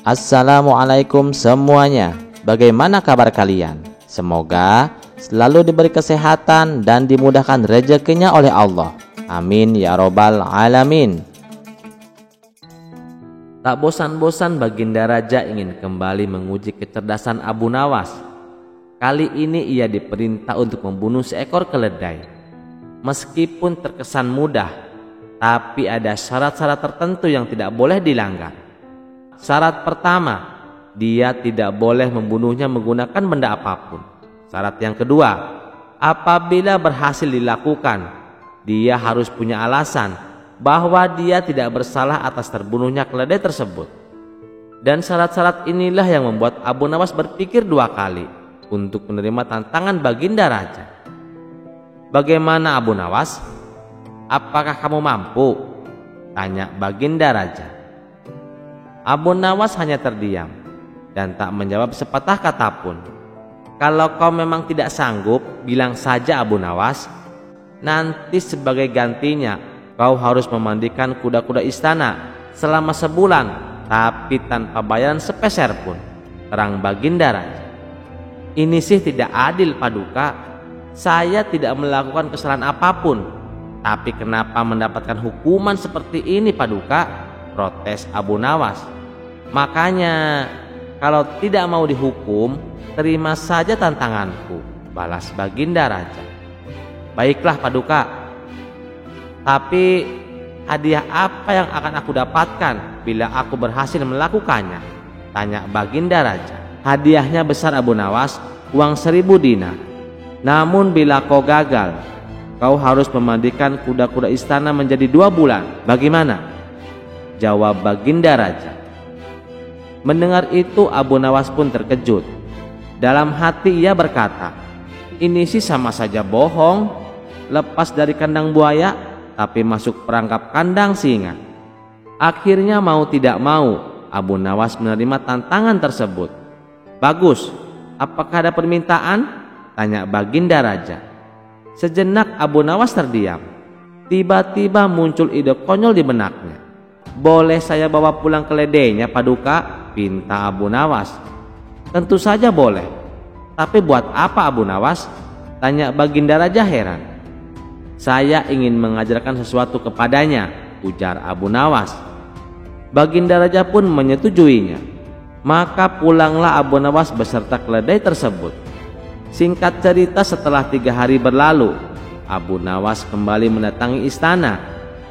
Assalamualaikum semuanya. Bagaimana kabar kalian? Semoga selalu diberi kesehatan dan dimudahkan rezekinya oleh Allah. Amin ya robbal alamin. Tak bosan-bosan Baginda Raja ingin kembali menguji kecerdasan Abu Nawas. Kali ini ia diperintah untuk membunuh seekor keledai. Meskipun terkesan mudah, tapi ada syarat-syarat tertentu yang tidak boleh dilanggar. Syarat pertama, dia tidak boleh membunuhnya menggunakan benda apapun. Syarat yang kedua, apabila berhasil dilakukan, dia harus punya alasan bahwa dia tidak bersalah atas terbunuhnya keledai tersebut. Dan syarat-syarat inilah yang membuat Abu Nawas berpikir dua kali untuk menerima tantangan Baginda Raja. Bagaimana Abu Nawas? Apakah kamu mampu? Tanya Baginda Raja. Abu Nawas hanya terdiam dan tak menjawab sepatah kata pun. Kalau kau memang tidak sanggup, bilang saja Abu Nawas. Nanti sebagai gantinya kau harus memandikan kuda-kuda istana selama sebulan, tapi tanpa bayaran sepeser pun, terang Baginda Raja. Ini sih tidak adil Paduka. Saya tidak melakukan kesalahan apapun, tapi kenapa mendapatkan hukuman seperti ini Paduka? Protes Abu Nawas. Makanya kalau tidak mau dihukum, terima saja tantanganku, balas Baginda Raja. Baiklah Paduka, tapi hadiah apa yang akan aku dapatkan bila aku berhasil melakukannya? Tanya Baginda Raja. Hadiahnya besar Abu Nawas, uang 1000 dinar. Namun bila kau gagal, kau harus memandikan kuda-kuda istana menjadi 2 bulan. Bagaimana? Jawab Baginda Raja. Mendengar itu Abu Nawas pun terkejut. Dalam hati ia berkata, ini sih sama saja bohong, lepas dari kandang buaya tapi masuk perangkap kandang singa. Akhirnya mau tidak mau Abu Nawas menerima tantangan tersebut. Bagus, apakah ada permintaan? Tanya Baginda Raja. Sejenak Abu Nawas terdiam. Tiba-tiba muncul ide konyol di benaknya. Boleh saya bawa pulang keledainya Paduka? Pinta Abu Nawas. Tentu saja boleh. Tapi buat apa Abu Nawas? Tanya Baginda Raja heran. Saya ingin mengajarkan sesuatu kepadanya, ujar Abu Nawas. Baginda Raja pun menyetujuinya. Maka pulanglah Abu Nawas beserta keledai tersebut. Singkat cerita, setelah 3 hari berlalu, Abu Nawas kembali mendatangi istana.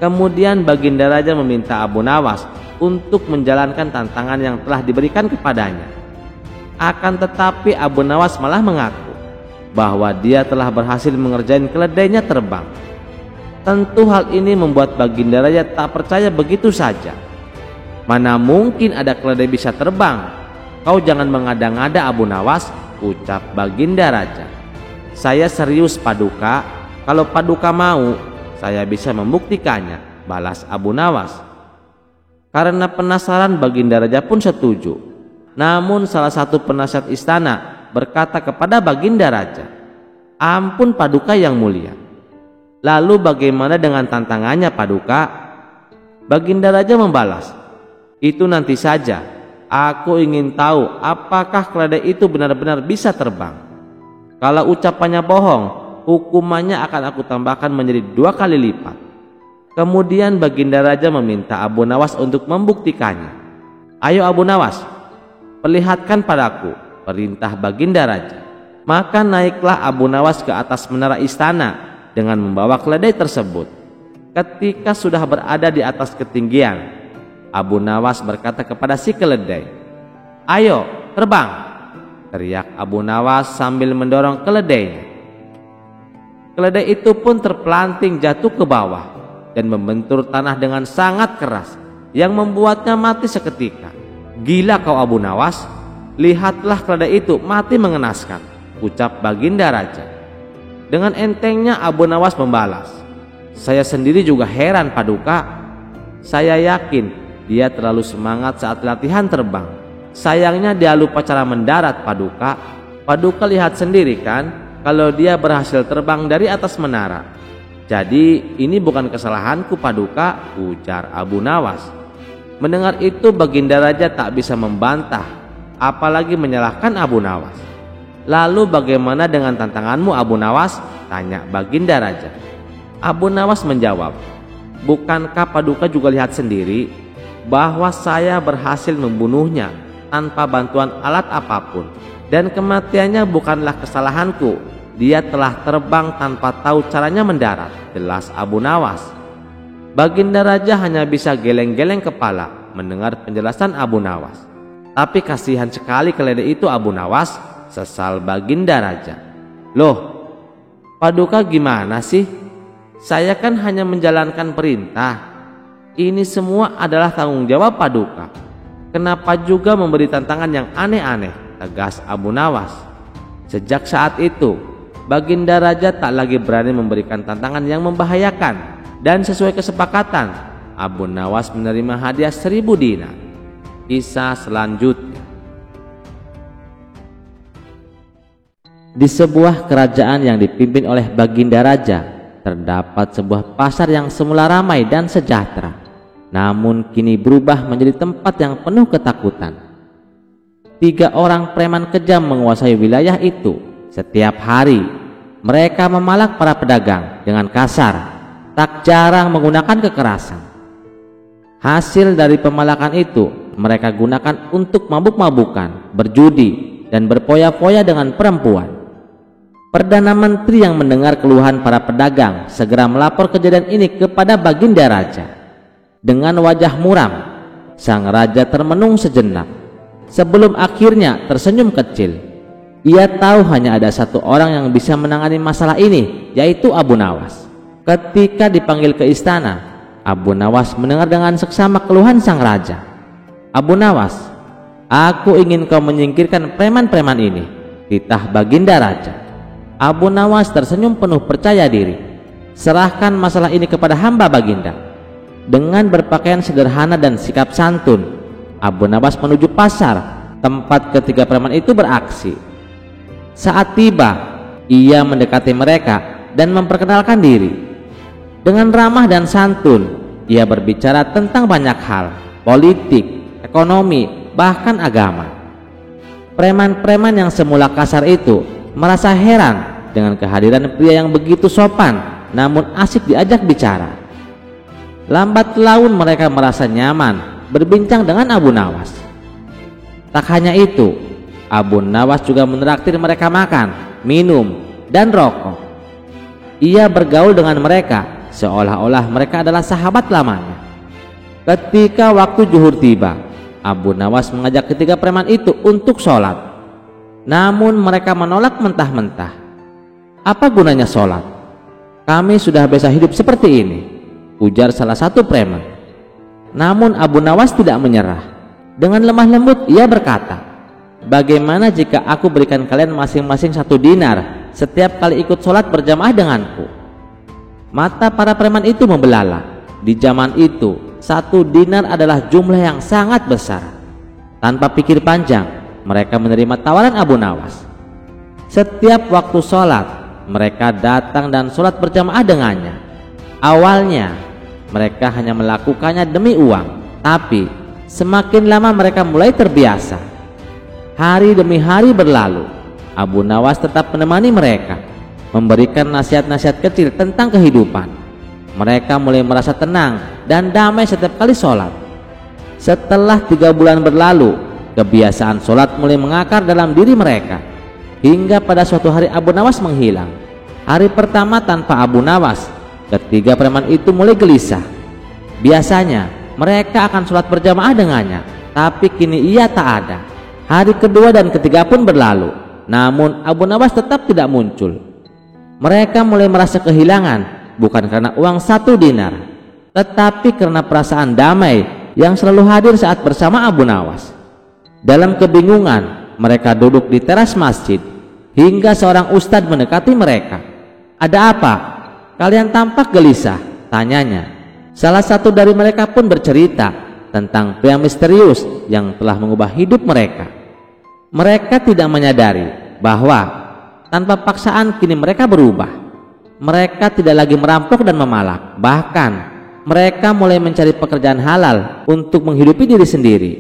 Kemudian Baginda Raja meminta Abu Nawas untuk menjalankan tantangan yang telah diberikan kepadanya. Akan tetapi Abu Nawas malah mengaku bahwa dia telah berhasil mengerjain keledainya terbang. Tentu hal ini membuat Baginda Raja tak percaya begitu saja. Mana mungkin ada keledai bisa terbang? Kau jangan mengada-ngada Abu Nawas, ucap Baginda Raja. Saya serius Paduka, kalau Paduka mau, saya bisa membuktikannya, balas Abu Nawas. Karena penasaran Baginda Raja pun setuju. Namun salah satu penasihat istana berkata kepada Baginda Raja, ampun Paduka yang mulia. Lalu bagaimana dengan tantangannya Paduka? Baginda Raja membalas, itu nanti saja. Aku ingin tahu apakah keledai itu benar-benar bisa terbang. Kalau ucapannya bohong, hukumannya akan aku tambahkan menjadi 2 kali lipat. Kemudian Baginda Raja meminta Abu Nawas untuk membuktikannya. Ayo Abu Nawas, perlihatkan padaku, perintah Baginda Raja. Maka naiklah Abu Nawas ke atas menara istana dengan membawa keledai tersebut. Ketika sudah berada di atas ketinggian, Abu Nawas berkata kepada si keledai, ayo terbang, teriak Abu Nawas sambil mendorong keledainya. Keledai itu pun terpelanting jatuh ke bawah dan membentur tanah dengan sangat keras yang membuatnya mati seketika. Gila kau Abu Nawas, lihatlah keledai itu mati mengenaskan, ucap Baginda Raja. Dengan entengnya Abu Nawas membalas, saya sendiri juga heran Paduka. Saya yakin dia terlalu semangat saat latihan terbang. Sayangnya dia lupa cara mendarat Paduka. Paduka lihat sendiri kan kalau dia berhasil terbang dari atas menara. Jadi ini bukan kesalahanku Paduka, ujar Abu Nawas. Mendengar itu Baginda Raja tak bisa membantah, apalagi menyalahkan Abu Nawas. "Lalu bagaimana dengan tantanganmu, Abu Nawas?" tanya Baginda Raja. Abu Nawas menjawab, "Bukankah Paduka juga lihat sendiri bahwa saya berhasil membunuhnya tanpa bantuan alat apapun, dan kematiannya bukanlah kesalahanku. Dia telah terbang tanpa tahu caranya mendarat," jelas Abu Nawas. Baginda Raja hanya bisa geleng-geleng kepala mendengar penjelasan Abu Nawas. Tapi kasihan sekali keledai itu Abu Nawas, sesal Baginda Raja. "Loh, Paduka gimana sih? Saya kan hanya menjalankan perintah. Ini semua adalah tanggung jawab Paduka. Kenapa juga memberi tantangan yang aneh-aneh?" tegas Abu Nawas. Sejak saat itu, Baginda Raja tak lagi berani memberikan tantangan yang membahayakan, dan sesuai kesepakatan, Abu Nawas menerima hadiah 1000 dinar. Kisah selanjutnya. Di sebuah kerajaan yang dipimpin oleh Baginda Raja, terdapat sebuah pasar yang semula ramai dan sejahtera, namun kini berubah menjadi tempat yang penuh ketakutan. 3 orang preman kejam menguasai wilayah itu. Setiap hari mereka memalak para pedagang dengan kasar, tak jarang menggunakan kekerasan. Hasil dari pemalakan itu mereka gunakan untuk mabuk-mabukan, berjudi, dan berpoya-poya dengan perempuan. Perdana Menteri yang mendengar keluhan para pedagang segera melapor kejadian ini kepada Baginda Raja. Dengan wajah muram, sang raja termenung sejenak sebelum akhirnya tersenyum kecil. Ia tahu hanya ada 1 orang yang bisa menangani masalah ini, yaitu Abu Nawas. Ketika dipanggil ke istana, Abu Nawas mendengar dengan seksama keluhan sang raja. "Abu Nawas, aku ingin kau menyingkirkan preman-preman ini," titah Baginda Raja. Abu Nawas tersenyum penuh percaya diri. "Serahkan masalah ini kepada hamba Baginda." Dengan berpakaian sederhana dan sikap santun, Abu Nawas menuju pasar tempat ketiga preman itu beraksi. Saat tiba, ia mendekati mereka dan memperkenalkan diri. Dengan ramah dan santun, ia berbicara tentang banyak hal, politik, ekonomi, bahkan agama. Preman-preman yang semula kasar itu merasa heran dengan kehadiran pria yang begitu sopan namun asik diajak bicara. Lambat laun mereka merasa nyaman berbincang dengan Abu Nawas. Tak hanya itu, Abu Nawas juga menraktir mereka makan, minum, dan rokok. Ia bergaul dengan mereka seolah-olah mereka adalah sahabat lamanya. Ketika waktu zuhur tiba, Abu Nawas mengajak ketiga preman itu untuk sholat. Namun mereka menolak mentah-mentah. "Apa gunanya sholat? Kami sudah biasa hidup seperti ini," ujar salah satu preman. Namun Abu Nawas tidak menyerah. Dengan lemah lembut ia berkata, "Bagaimana jika aku berikan kalian masing-masing 1 dinar setiap kali ikut sholat berjamaah denganku?" Mata para preman itu membelalak. Di zaman itu 1 dinar adalah jumlah yang sangat besar. Tanpa pikir panjang, mereka menerima tawaran Abu Nawas. Setiap waktu sholat, mereka datang dan sholat berjamaah dengannya. Awalnya mereka hanya melakukannya demi uang, tapi semakin lama mereka mulai terbiasa. Hari demi hari berlalu, Abu Nawas tetap menemani mereka, memberikan nasihat-nasihat kecil tentang kehidupan. Mereka mulai merasa tenang dan damai setiap kali sholat. Setelah 3 bulan berlalu, kebiasaan sholat mulai mengakar dalam diri mereka. Hingga pada suatu hari Abu Nawas menghilang. Hari pertama tanpa Abu Nawas, ketiga preman itu mulai gelisah. Biasanya mereka akan sholat berjamaah dengannya, tapi kini ia tak ada. Hari kedua dan ketiga pun berlalu, namun Abu Nawas tetap tidak muncul. Mereka mulai merasa kehilangan, bukan karena uang 1 dinar, tetapi karena perasaan damai yang selalu hadir saat bersama Abu Nawas. Dalam kebingungan, mereka duduk di teras masjid, hingga seorang ustadz mendekati mereka. "Ada apa? Kalian tampak gelisah," tanyanya. Salah satu dari mereka pun bercerita tentang pria misterius yang telah mengubah hidup mereka. Mereka tidak menyadari bahwa tanpa paksaan kini mereka berubah. Mereka tidak lagi merampok dan memalak, bahkan mereka mulai mencari pekerjaan halal untuk menghidupi diri sendiri.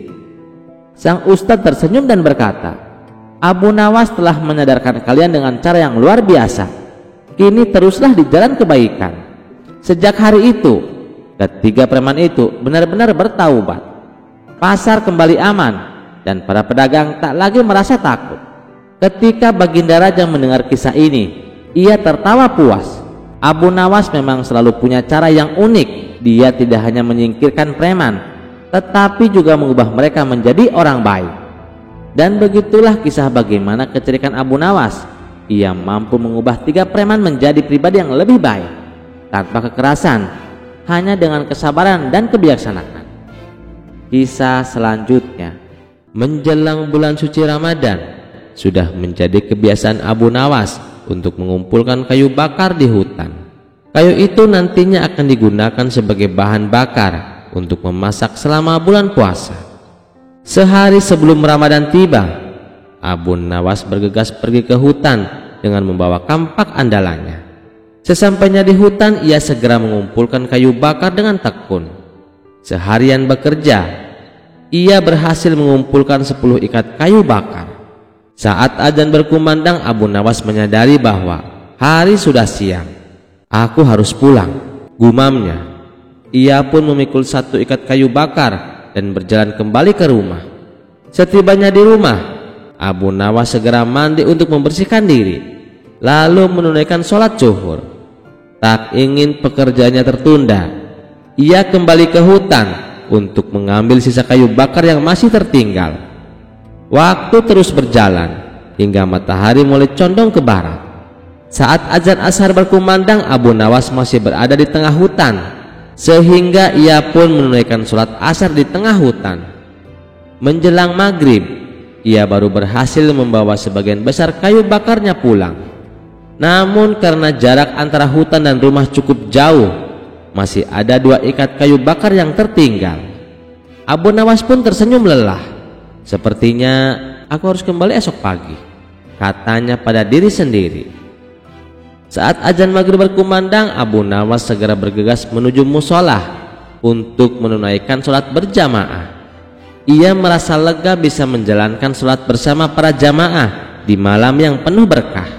Sang ustadz tersenyum dan berkata, "Abu Nawas telah menyadarkan kalian dengan cara yang luar biasa. Kini teruslah di jalan kebaikan." Sejak hari itu, ketiga preman itu benar-benar bertaubat. Pasar kembali aman dan para pedagang tak lagi merasa takut. Ketika Baginda Raja mendengar kisah ini, ia tertawa puas. Abu Nawas memang selalu punya cara yang unik. Dia tidak hanya menyingkirkan preman, tetapi juga mengubah mereka menjadi orang baik. Dan begitulah kisah bagaimana kecerdikan Abu Nawas. Ia mampu mengubah 3 preman menjadi pribadi yang lebih baik, tanpa kekerasan, hanya dengan kesabaran dan kebijaksanaan. Kisah selanjutnya, menjelang bulan suci Ramadan, sudah menjadi kebiasaan Abu Nawas untuk mengumpulkan kayu bakar di hutan. Kayu itu nantinya akan digunakan sebagai bahan bakar untuk memasak selama bulan puasa. Sehari sebelum Ramadan tiba, Abu Nawas bergegas pergi ke hutan dengan membawa kampak andalannya. Sesampainya di hutan, ia segera mengumpulkan kayu bakar dengan tekun. Seharian bekerja, ia berhasil mengumpulkan 10 ikat kayu bakar. Saat azan berkumandang, Abu Nawas menyadari bahwa hari sudah siang. "Aku harus pulang," gumamnya. Ia pun memikul 1 ikat kayu bakar dan berjalan kembali ke rumah. Setibanya di rumah, Abu Nawas segera mandi untuk membersihkan diri, lalu menunaikan sholat zuhur. Tak ingin pekerjaannya tertunda, ia kembali ke hutan untuk mengambil sisa kayu bakar yang masih tertinggal. Waktu terus berjalan hingga matahari mulai condong ke barat. Saat azan ashar berkumandang, Abu Nawas masih berada di tengah hutan, sehingga ia pun menunaikan sholat ashar di tengah hutan. Menjelang maghrib, ia baru berhasil membawa sebagian besar kayu bakarnya pulang. Namun karena jarak antara hutan dan rumah cukup jauh, masih ada 2 ikat kayu bakar yang tertinggal. Abu Nawas pun tersenyum lelah. "Sepertinya aku harus kembali esok pagi," katanya pada diri sendiri. Saat azan maghrib berkumandang, Abu Nawas segera bergegas menuju musola untuk menunaikan sholat berjamaah. Ia merasa lega bisa menjalankan sholat bersama para jamaah di malam yang penuh berkah.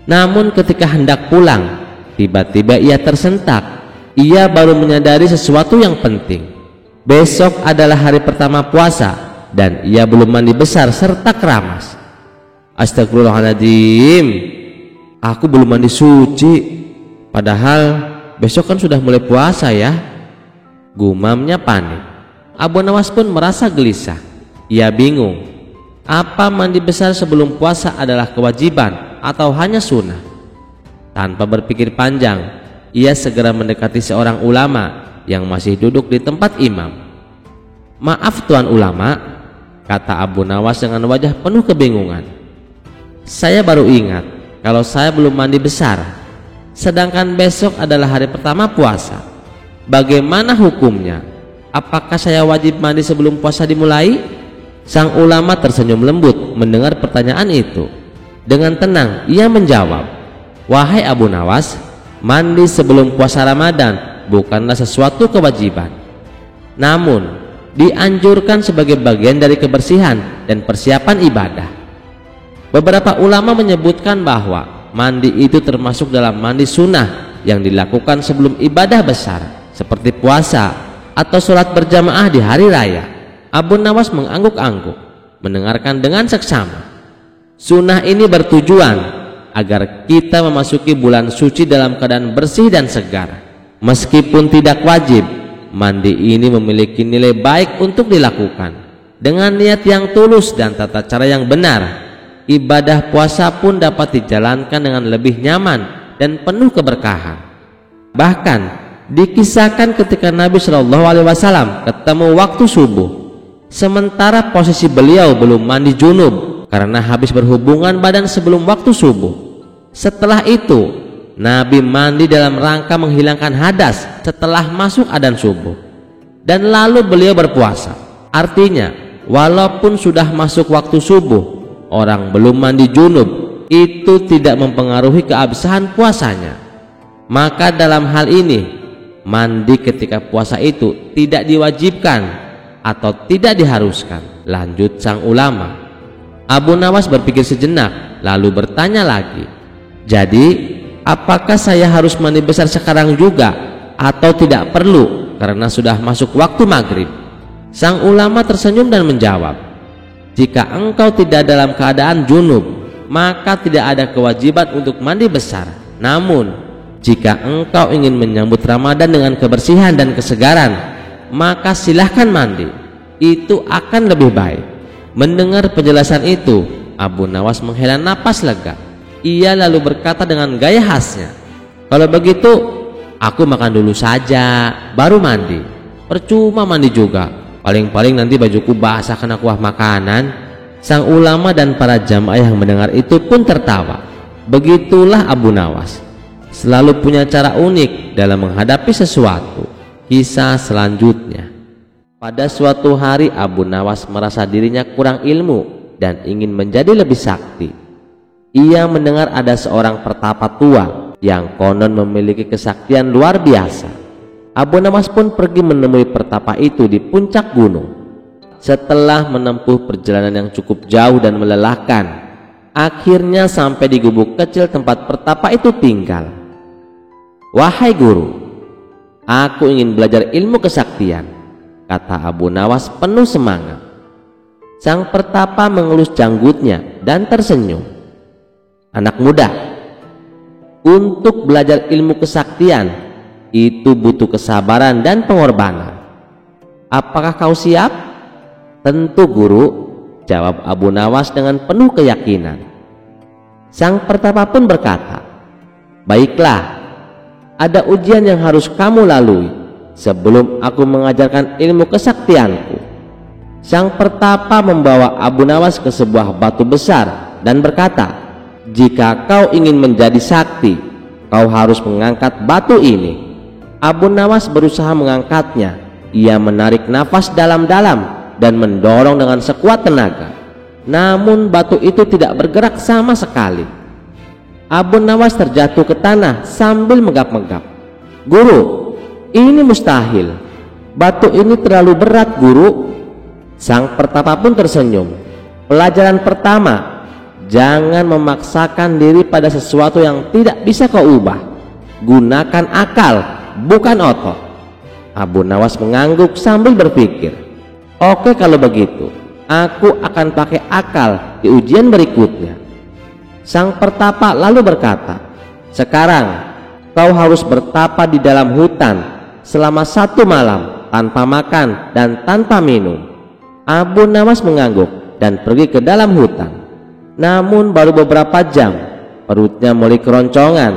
Namun ketika hendak pulang, tiba-tiba ia tersentak. Ia baru menyadari sesuatu yang penting. Besok adalah hari pertama puasa dan ia belum mandi besar serta keramas. "Astagfirullahaladzim, aku belum mandi suci. Padahal besok kan sudah mulai puasa ya," gumamnya panik. Abu Nawas pun merasa gelisah. Ia bingung, apa mandi besar sebelum puasa adalah kewajiban atau hanya sunnah? Tanpa berpikir panjang, ia segera mendekati seorang ulama yang masih duduk di tempat imam. "Maaf Tuan Ulama," kata Abu Nawas dengan wajah penuh kebingungan. "Saya baru ingat kalau saya belum mandi besar, sedangkan besok adalah hari pertama puasa. Bagaimana hukumnya? Apakah saya wajib mandi sebelum puasa dimulai?" Sang ulama tersenyum lembut mendengar pertanyaan itu. Dengan tenang ia menjawab, "Wahai Abu Nawas, mandi sebelum puasa Ramadan bukanlah sesuatu kewajiban, namun dianjurkan sebagai bagian dari kebersihan dan persiapan ibadah. Beberapa ulama menyebutkan bahwa mandi itu termasuk dalam mandi sunnah yang dilakukan sebelum ibadah besar seperti puasa atau sholat berjamaah di hari raya." Abu Nawas mengangguk-angguk mendengarkan dengan seksama. Sunnah ini bertujuan agar kita memasuki bulan suci dalam keadaan bersih dan segar. Meskipun tidak wajib, mandi ini memiliki nilai baik untuk dilakukan. Dengan niat yang tulus dan tata cara yang benar, ibadah puasa pun dapat dijalankan dengan lebih nyaman dan penuh keberkahan. Bahkan dikisahkan ketika Nabi Shallallahu Alaihi Wasallam ketemu waktu subuh, sementara posisi beliau belum mandi junub karena habis berhubungan badan sebelum waktu subuh. Setelah itu Nabi mandi dalam rangka menghilangkan hadas setelah masuk adzan subuh, dan lalu beliau berpuasa. Artinya walaupun sudah masuk waktu subuh, orang belum mandi junub itu tidak mempengaruhi keabsahan puasanya. Maka dalam hal ini mandi ketika puasa itu tidak diwajibkan atau tidak diharuskan, lanjut sang ulama. Abu Nawas berpikir sejenak lalu bertanya lagi, jadi apakah saya harus mandi besar sekarang juga atau tidak perlu karena sudah masuk waktu maghrib? Sang ulama tersenyum dan menjawab, jika engkau tidak dalam keadaan junub, maka tidak ada kewajiban untuk mandi besar. Namun jika engkau ingin menyambut Ramadan dengan kebersihan dan kesegaran, maka silahkan mandi, itu akan lebih baik. Mendengar penjelasan itu, Abu Nawas menghela napas lega. Ia lalu berkata dengan gaya khasnya, kalau begitu aku makan dulu saja baru mandi. Percuma mandi juga, paling-paling nanti bajuku basah kena kuah makanan. Sang ulama dan para jamaah yang mendengar itu pun tertawa. Begitulah Abu Nawas, selalu punya cara unik dalam menghadapi sesuatu. Kisah selanjutnya. Pada suatu hari Abu Nawas merasa dirinya kurang ilmu dan ingin menjadi lebih sakti. Ia mendengar ada seorang pertapa tua yang konon memiliki kesaktian luar biasa. Abu Nawas pun pergi menemui pertapa itu di puncak gunung. Setelah menempuh perjalanan yang cukup jauh dan melelahkan, akhirnya sampai di gubuk kecil tempat pertapa itu tinggal. Wahai guru, aku ingin belajar ilmu kesaktian, kata Abu Nawas penuh semangat. Sang pertapa mengelus janggutnya dan tersenyum. Anak muda, untuk belajar ilmu kesaktian itu butuh kesabaran dan pengorbanan. Apakah kau siap? Tentu guru, jawab Abu Nawas dengan penuh keyakinan. Sang pertapa pun berkata, baiklah, ada ujian yang harus kamu lalui sebelum aku mengajarkan ilmu kesaktianku. Sang pertapa membawa Abu Nawas ke sebuah batu besar dan berkata, jika kau ingin menjadi sakti, kau harus mengangkat batu ini. Abu Nawas berusaha mengangkatnya. Ia menarik nafas dalam-dalam dan mendorong dengan sekuat tenaga. Namun batu itu tidak bergerak sama sekali. Abu Nawas terjatuh ke tanah sambil menggap-menggap. Guru, ini mustahil. Batu ini terlalu berat, guru. Sang pertapa pun tersenyum. Pelajaran pertama, jangan memaksakan diri pada sesuatu yang tidak bisa kau ubah. Gunakan akal, bukan otot. Abu Nawas mengangguk sambil berpikir, oke, kalau begitu aku akan pakai akal di ujian berikutnya. Sang pertapa lalu berkata, sekarang kau harus bertapa di dalam hutan selama 1 malam tanpa makan dan tanpa minum. Abu Nawas mengangguk dan pergi ke dalam hutan. Namun baru beberapa jam perutnya mulai keroncongan.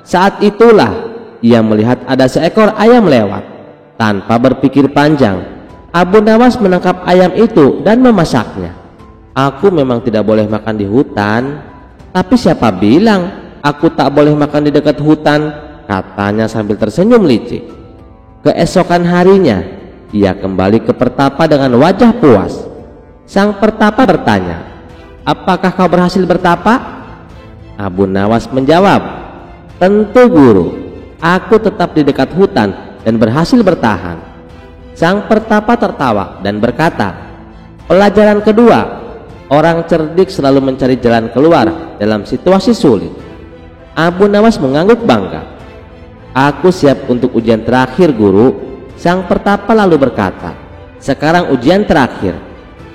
Saat itulah ia melihat ada seekor ayam lewat. Tanpa berpikir panjang, Abu Nawas menangkap ayam itu dan memasaknya. Aku memang tidak boleh makan di hutan, tapi siapa bilang aku tak boleh makan di dekat hutan, katanya sambil tersenyum licik. Keesokan harinya ia kembali ke pertapa dengan wajah puas. Sang pertapa bertanya, apakah kau berhasil bertapa? Abu Nawas menjawab, tentu guru, aku tetap di dekat hutan dan berhasil bertahan. Sang pertapa tertawa dan berkata, pelajaran kedua, orang cerdik selalu mencari jalan keluar dalam situasi sulit. Abu Nawas mengangguk bangga. Aku siap untuk ujian terakhir, guru. Sang pertapa lalu berkata, sekarang ujian terakhir.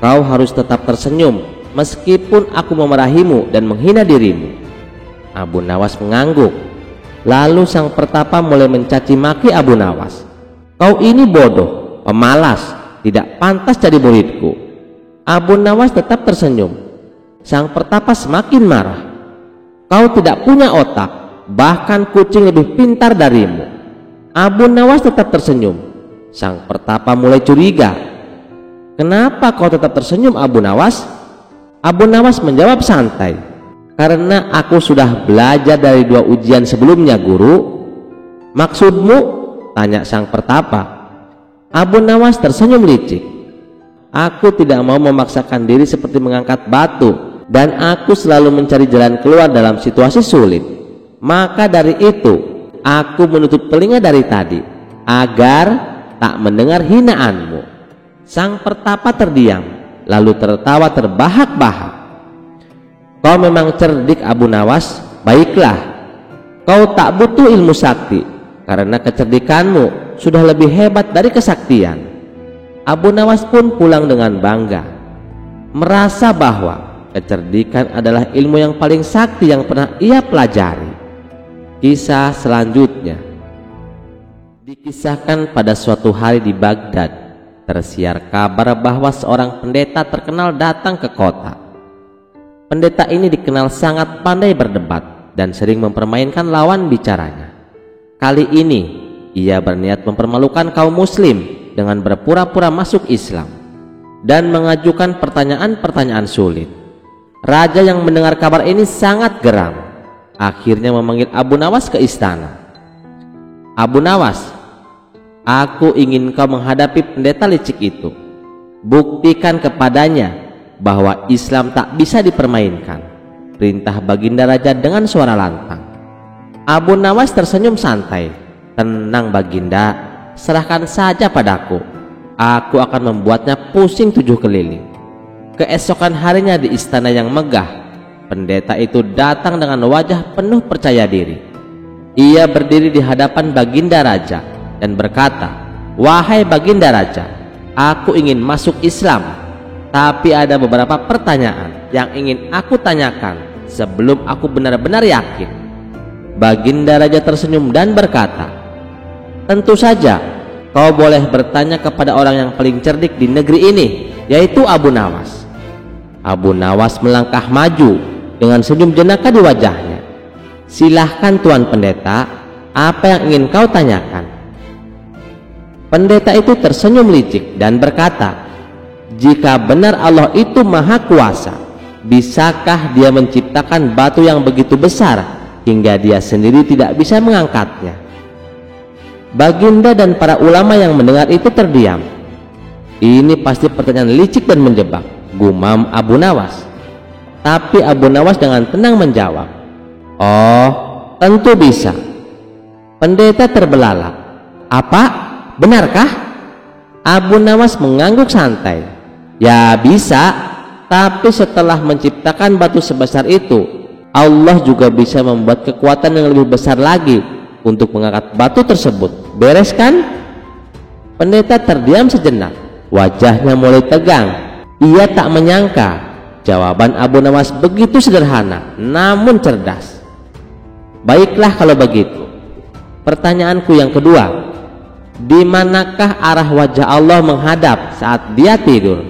Kau harus tetap tersenyum meskipun aku memarahimu dan menghina dirimu. Abu Nawas mengangguk. Lalu sang pertapa mulai mencaci maki Abu Nawas. Kau ini bodoh, pemalas, tidak pantas jadi muridku. Abu Nawas tetap tersenyum. Sang pertapa semakin marah. Kau tidak punya otak, bahkan kucing lebih pintar darimu. Abu Nawas tetap tersenyum. Sang pertapa mulai curiga. Kenapa kau tetap tersenyum, Abu Nawas? Abu Nawas menjawab santai, karena aku sudah belajar dari 2 ujian sebelumnya, guru. Maksudmu? Tanya sang pertapa. Abu Nawas tersenyum licik. Aku tidak mau memaksakan diri seperti mengangkat batu, dan aku selalu mencari jalan keluar dalam situasi sulit. Maka dari itu aku menutup telinga dari tadi. agar tak mendengar hinaanmu. Sang pertapa terdiam, lalu tertawa terbahak-bahak. Kau memang cerdik Abu Nawas. Baiklah, kau tak butuh ilmu sakti, karena kecerdikanmu sudah lebih hebat dari kesaktian. Abu Nawas pun pulang dengan bangga, merasa bahwa kecerdikan adalah ilmu yang paling sakti yang pernah ia pelajari. Kisah selanjutnya dikisahkan pada suatu hari di Baghdad. Tersiar kabar bahwa seorang pendeta terkenal datang ke kota. Pendeta ini dikenal sangat pandai berdebat dan sering mempermainkan lawan bicaranya. Kali ini ia berniat mempermalukan kaum muslim dengan berpura-pura masuk Islam dan mengajukan pertanyaan-pertanyaan sulit. Raja yang mendengar kabar ini sangat geram. Akhirnya memanggil Abu Nawas ke istana. Abu Nawas, aku ingin kau menghadapi pendeta licik itu. Buktikan kepadanya bahwa Islam tak bisa dipermainkan, perintah Baginda Raja dengan suara lantang. Abu Nawas tersenyum santai. Tenang Baginda, serahkan saja padaku. Aku akan membuatnya pusing 7 keliling. Keesokan harinya di istana yang megah, pendeta itu datang dengan wajah penuh percaya diri. Ia berdiri di hadapan Baginda Raja dan berkata, "Wahai Baginda Raja, aku ingin masuk Islam, tapi ada beberapa pertanyaan yang ingin aku tanyakan sebelum aku benar-benar yakin." Baginda Raja tersenyum dan berkata, "Tentu saja, kau boleh bertanya kepada orang yang paling cerdik di negeri ini, yaitu Abu Nawas." Abu Nawas melangkah maju dengan senyum jenaka di wajahnya. "Silahkan Tuan Pendeta, apa yang ingin kau tanyakan?" Pendeta itu tersenyum licik dan berkata, "Jika benar Allah itu maha kuasa, bisakah dia menciptakan batu yang begitu besar hingga dia sendiri tidak bisa mengangkatnya?" Baginda dan para ulama yang mendengar itu terdiam. Ini pasti pertanyaan licik dan menjebak, gumam Abu Nawas. Tapi Abu Nawas dengan tenang menjawab, "Oh, tentu bisa." Pendeta terbelalak. "Apa? Benarkah?" Abu Nawas mengangguk santai. "Ya bisa, tapi setelah menciptakan batu sebesar itu, Allah juga bisa membuat kekuatan yang lebih besar lagi untuk mengangkat batu tersebut. Beres kan?" Pendeta terdiam sejenak. Wajahnya mulai tegang. Ia tak menyangka jawaban Abu Nawas begitu sederhana namun cerdas. "Baiklah kalau begitu. Pertanyaanku yang kedua, di manakah arah wajah Allah menghadap saat dia tidur?"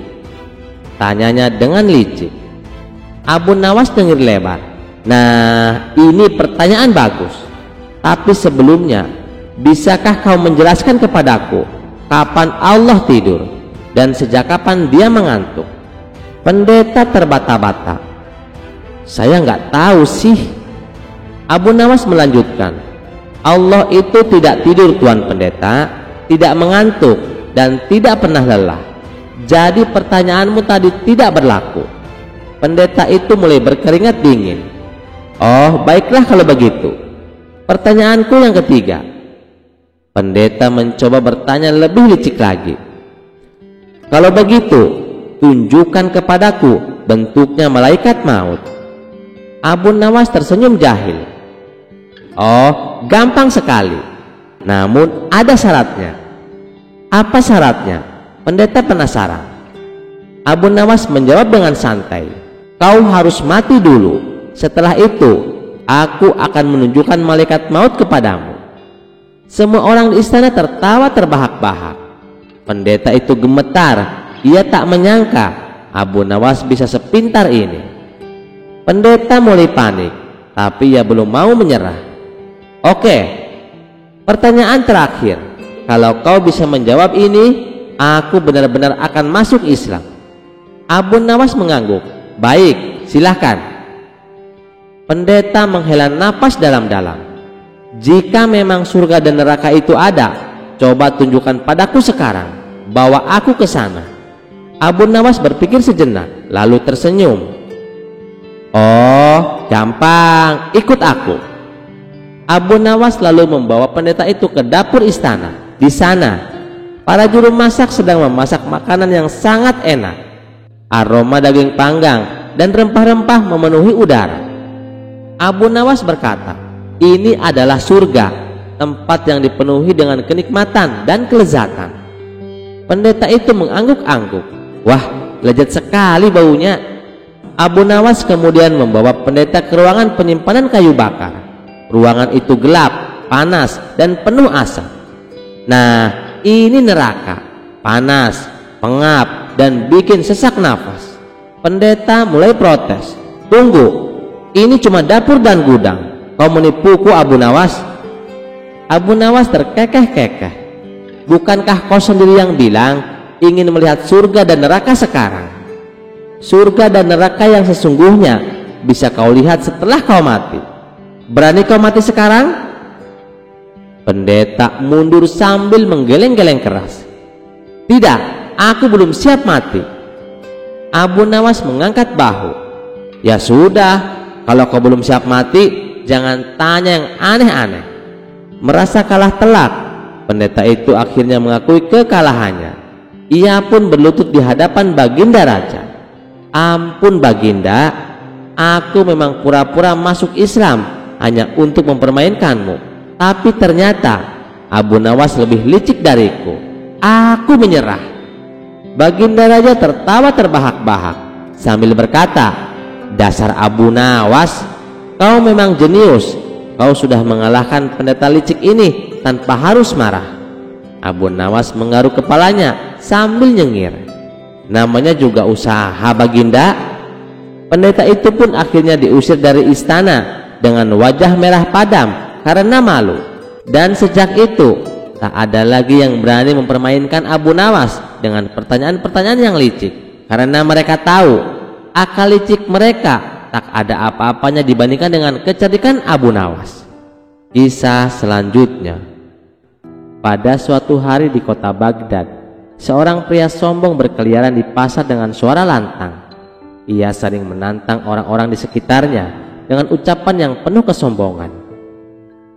Tanyanya dengan licik. Abu Nawas dengar lebar. "Nah, ini pertanyaan bagus. Tapi sebelumnya, bisakah kau menjelaskan kepadaku kapan Allah tidur dan sejak kapan dia mengantuk?" Pendeta terbata-bata. "Saya nggak tahu sih." Abu Nawas melanjutkan, "Allah itu tidak tidur Tuan Pendeta, tidak mengantuk, dan tidak pernah lelah. Jadi pertanyaanmu tadi tidak berlaku." Pendeta itu mulai berkeringat dingin. "Oh, baiklah kalau begitu. Pertanyaanku yang ketiga." Pendeta mencoba bertanya lebih licik lagi. "Kalau begitu, tunjukkan kepadaku bentuknya malaikat maut." Abu Nawas tersenyum jahil. "Oh, gampang sekali. Namun ada syaratnya." "Apa syaratnya?" Pendeta penasaran. Abu Nawas menjawab dengan santai, "Kau harus mati dulu. Setelah itu, aku akan menunjukkan malaikat maut kepadamu." Semua orang di istana tertawa terbahak-bahak. Pendeta itu gemetar. Ia tak menyangka Abu Nawas bisa sepintar ini. Pendeta mulai panik, tapi ia belum mau menyerah. "Oke, pertanyaan terakhir. Kalau kau bisa menjawab ini, aku benar-benar akan masuk Islam." Abu Nawas mengangguk. "Baik, silahkan." Pendeta menghela napas dalam-dalam. "Jika memang surga dan neraka itu ada, coba tunjukkan padaku sekarang. Bawa aku ke sana." Abu Nawas berpikir sejenak, lalu tersenyum. "Oh, gampang, ikut aku." Abu Nawas lalu membawa pendeta itu ke dapur istana. Di Di sana, para juru masak sedang memasak makanan yang sangat enak. Aroma daging panggang dan rempah-rempah memenuhi udara. Abu Nawas berkata, ini adalah surga, tempat yang dipenuhi dengan kenikmatan dan kelezatan. Pendeta itu mengangguk-angguk. Wah, lezat sekali baunya. Abu Nawas kemudian membawa pendeta ke ruangan penyimpanan kayu bakar. Ruangan itu gelap, panas, dan penuh asap. Nah, ini neraka, panas, pengap, dan bikin sesak nafas. Pendeta mulai protes. Tunggu, ini cuma dapur dan gudang. Kau menipuku, Abu Nawas. Abu Nawas terkekeh-kekeh. Bukankah kau sendiri yang bilang ingin melihat surga dan neraka sekarang? Surga dan neraka yang sesungguhnya bisa kau lihat setelah kau mati. Berani kau mati sekarang? Pendeta mundur sambil menggeleng-geleng keras. Tidak, aku belum siap mati. Abu Nawas mengangkat bahu. Ya sudah, kalau kau belum siap mati, jangan tanya yang aneh-aneh. Merasa kalah telak, pendeta itu akhirnya mengakui kekalahannya. Ia pun berlutut di hadapan Baginda Raja. Ampun Baginda, aku memang pura-pura masuk Islam hanya untuk mempermainkanmu. Tapi ternyata Abu Nawas lebih licik dariku. Aku menyerah. Baginda Raja tertawa terbahak-bahak sambil berkata, dasar Abu Nawas, kau memang jenius. Kau sudah mengalahkan pendeta licik ini tanpa harus marah. Abu Nawas menggaruk kepalanya sambil nyengir. Namanya juga usaha Baginda. Pendeta itu pun akhirnya diusir dari istana dengan wajah merah padam karena malu. Dan sejak itu tak ada lagi yang berani mempermainkan Abu Nawas dengan pertanyaan-pertanyaan yang licik, karena mereka tahu akal licik mereka tak ada apa-apanya dibandingkan dengan kecerdikan Abu Nawas. Kisah selanjutnya. Pada suatu hari di kota Baghdad, seorang pria sombong berkeliaran di pasar dengan suara lantang. Ia sering menantang orang-orang di sekitarnya dengan ucapan yang penuh kesombongan.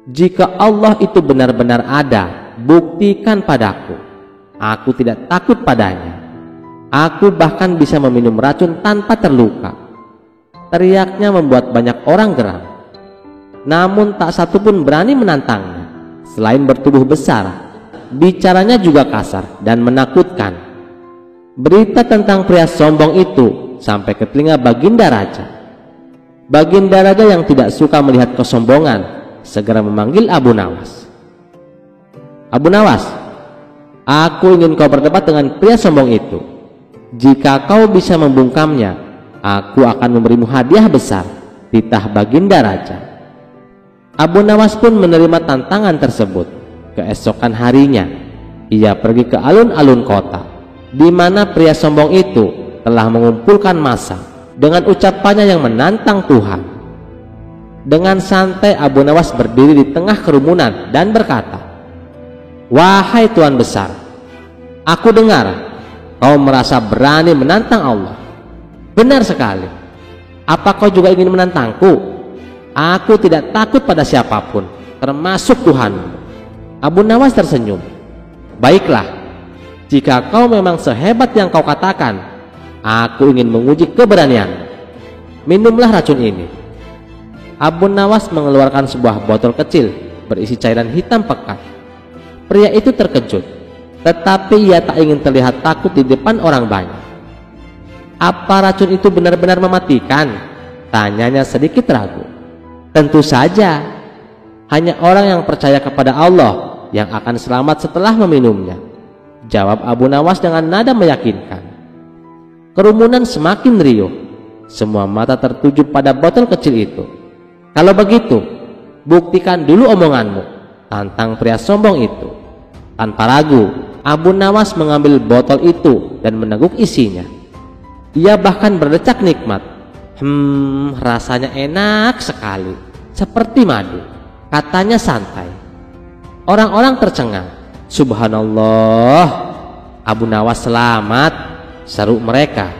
Jika Allah itu benar-benar ada, buktikan padaku. Aku tidak takut padanya. Aku bahkan bisa meminum racun tanpa terluka. Teriaknya membuat banyak orang geram. Namun tak satu pun berani menantangnya. Selain bertubuh besar, bicaranya juga kasar dan menakutkan. Berita tentang pria sombong itu sampai ke telinga Baginda Raja. Baginda Raja yang tidak suka melihat kesombongan segera memanggil Abu Nawas. Abu Nawas, aku ingin kau berdebat dengan pria sombong itu. Jika kau bisa membungkamnya, aku akan memberimu hadiah besar, titah Baginda Raja. Abu Nawas pun menerima tantangan tersebut. Keesokan harinya, ia pergi ke alun-alun kota, di mana pria sombong itu telah mengumpulkan massa dengan ucapannya yang menantang Tuhan. Dengan santai Abu Nawas berdiri di tengah kerumunan dan berkata, wahai Tuan Besar, aku dengar kau merasa berani menantang Allah. Benar sekali. Apa kau juga ingin menantangku? Aku tidak takut pada siapapun, termasuk Tuhanmu. Abu Nawas tersenyum. Baiklah, jika kau memang sehebat yang kau katakan, aku ingin menguji keberanianmu. Minumlah racun ini. Abu Nawas mengeluarkan sebuah botol kecil berisi cairan hitam pekat. Pria itu terkejut, tetapi ia tak ingin terlihat takut di depan orang banyak. Apa racun itu benar-benar mematikan? Tanyanya sedikit ragu. Tentu saja, hanya orang yang percaya kepada Allah yang akan selamat setelah meminumnya, jawab Abu Nawas dengan nada meyakinkan. Kerumunan semakin riuh. Semua mata tertuju pada botol kecil itu. Kalau begitu, buktikan dulu omonganmu, tantang pria sombong itu. Tanpa ragu, Abu Nawas mengambil botol itu dan meneguk isinya. Ia bahkan berdecak nikmat. Rasanya enak sekali, seperti madu, katanya santai. Orang-orang tercengang. Subhanallah, Abu Nawas selamat, seru mereka.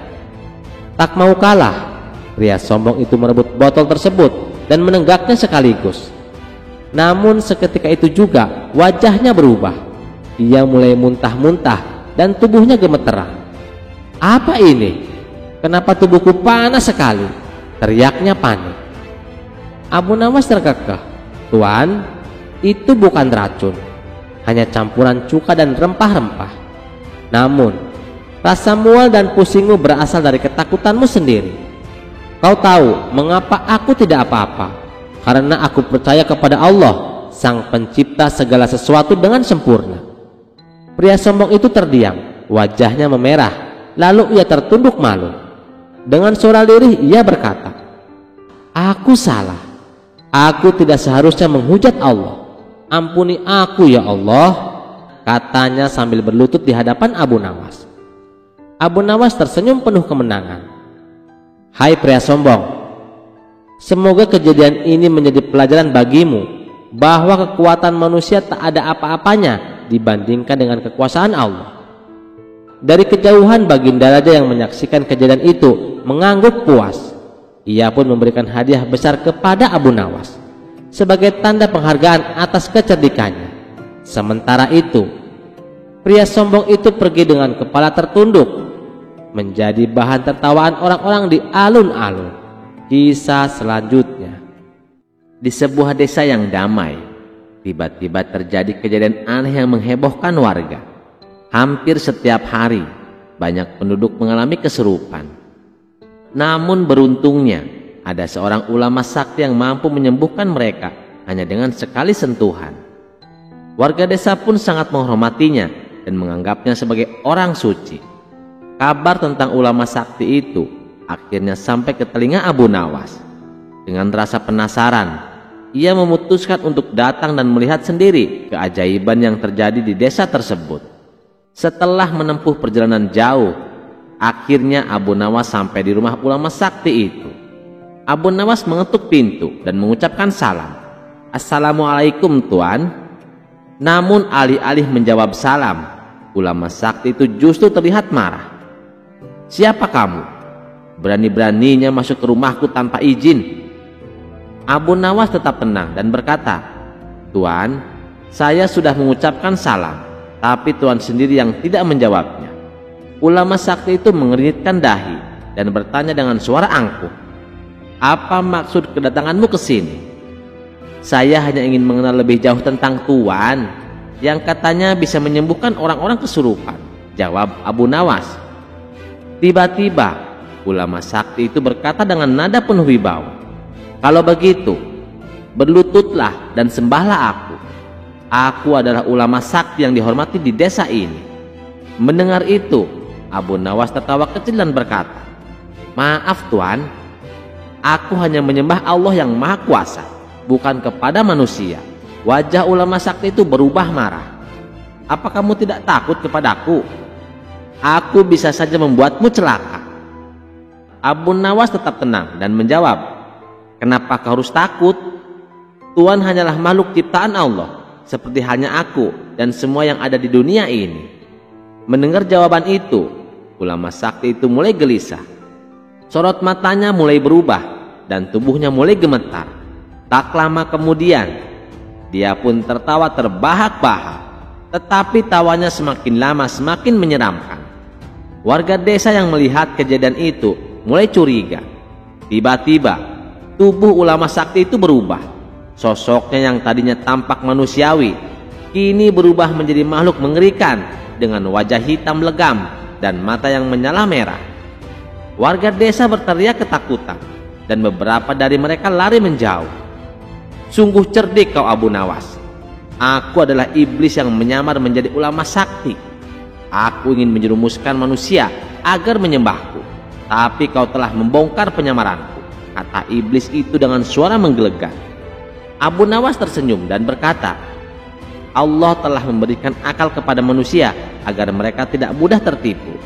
Tak mau kalah, pria sombong itu merebut botol tersebut dan menenggaknya sekaligus. Namun seketika itu juga wajahnya berubah. Ia mulai muntah-muntah dan tubuhnya gemeteran. "Apa ini? Kenapa tubuhku panas sekali?" teriaknya panik. Abu Nawas terkekeh, "Tuan, itu bukan racun, hanya campuran cuka dan rempah-rempah. Namun, rasa mual dan pusingmu berasal dari ketakutanmu sendiri. Kau tahu mengapa aku tidak apa-apa? Karena aku percaya kepada Allah, Sang Pencipta segala sesuatu dengan sempurna." Pria sombong itu terdiam, wajahnya memerah, lalu ia tertunduk malu. Dengan suara lirih ia berkata, "Aku salah. Aku tidak seharusnya menghujat Allah. Ampuni aku ya Allah," katanya sambil berlutut di hadapan Abu Nawas. Abu Nawas tersenyum penuh kemenangan. "Hai pria sombong, semoga kejadian ini menjadi pelajaran bagimu bahwa kekuatan manusia tak ada apa-apanya dibandingkan dengan kekuasaan Allah." Dari kejauhan Baginda Raja yang menyaksikan kejadian itu mengangguk puas. Ia pun memberikan hadiah besar kepada Abu Nawas sebagai tanda penghargaan atas kecerdikannya. Sementara itu, pria sombong itu pergi dengan kepala tertunduk, menjadi bahan tertawaan orang-orang di alun-alun. Kisah selanjutnya. Di sebuah desa yang damai, tiba-tiba terjadi kejadian aneh yang menghebohkan warga. Hampir setiap hari, banyak penduduk mengalami kesurupan. Namun beruntungnya, ada seorang ulama sakti yang mampu menyembuhkan mereka hanya dengan sekali sentuhan. Warga desa pun sangat menghormatinya dan menganggapnya sebagai orang suci. Kabar tentang ulama sakti itu akhirnya sampai ke telinga Abu Nawas. Dengan rasa penasaran, ia memutuskan untuk datang dan melihat sendiri keajaiban yang terjadi di desa tersebut. Setelah menempuh perjalanan jauh, akhirnya Abu Nawas sampai di rumah ulama sakti itu. Abu Nawas mengetuk pintu dan mengucapkan salam. "Assalamualaikum Tuan." Namun alih-alih menjawab salam, ulama sakti itu justru terlihat marah. "Siapa kamu? Berani-beraninya masuk ke rumahku tanpa izin." Abu Nawas tetap tenang dan berkata, "Tuan, saya sudah mengucapkan salam, tapi Tuan sendiri yang tidak menjawabnya." Ulama sakti itu mengeringitkan dahi dan bertanya dengan suara angkuh, "Apa maksud kedatanganmu ke sini?" "Saya hanya ingin mengenal lebih jauh tentang Tuan yang katanya bisa menyembuhkan orang-orang kesurupan," jawab Abu Nawas. Tiba-tiba ulama sakti itu berkata dengan nada penuh wibawa, "Kalau begitu, berlututlah dan sembahlah aku. Aku adalah ulama sakti yang dihormati di desa ini." Mendengar itu, Abu Nawas tertawa kecil dan berkata, "Maaf Tuan, aku hanya menyembah Allah yang Maha Kuasa, bukan kepada manusia." Wajah ulama sakti itu berubah marah. "Apa kamu tidak takut kepadaku? Aku bisa saja membuatmu celaka." Abu Nawas tetap tenang dan menjawab, "Kenapa kau harus takut? Tuan hanyalah makhluk ciptaan Allah, seperti halnya aku dan semua yang ada di dunia ini." Mendengar jawaban itu, ulama sakti itu mulai gelisah. Sorot matanya mulai berubah dan tubuhnya mulai gemetar. Tak lama kemudian, dia pun tertawa terbahak-bahak, tetapi tawanya semakin lama semakin menyeramkan. Warga desa yang melihat kejadian itu mulai curiga. Tiba-tiba, tubuh ulama sakti itu berubah. Sosoknya yang tadinya tampak manusiawi, kini berubah menjadi makhluk mengerikan dengan wajah hitam legam dan mata yang menyala merah. Warga desa berteriak ketakutan dan beberapa dari mereka lari menjauh. "Sungguh cerdik kau Abu Nawas. Aku adalah iblis yang menyamar menjadi ulama sakti. Aku ingin menjerumuskan manusia agar menyembahku, tapi kau telah membongkar penyamaranku," kata iblis itu dengan suara menggelegar. Abu Nawas tersenyum dan berkata, "Allah telah memberikan akal kepada manusia agar mereka tidak mudah tertipu.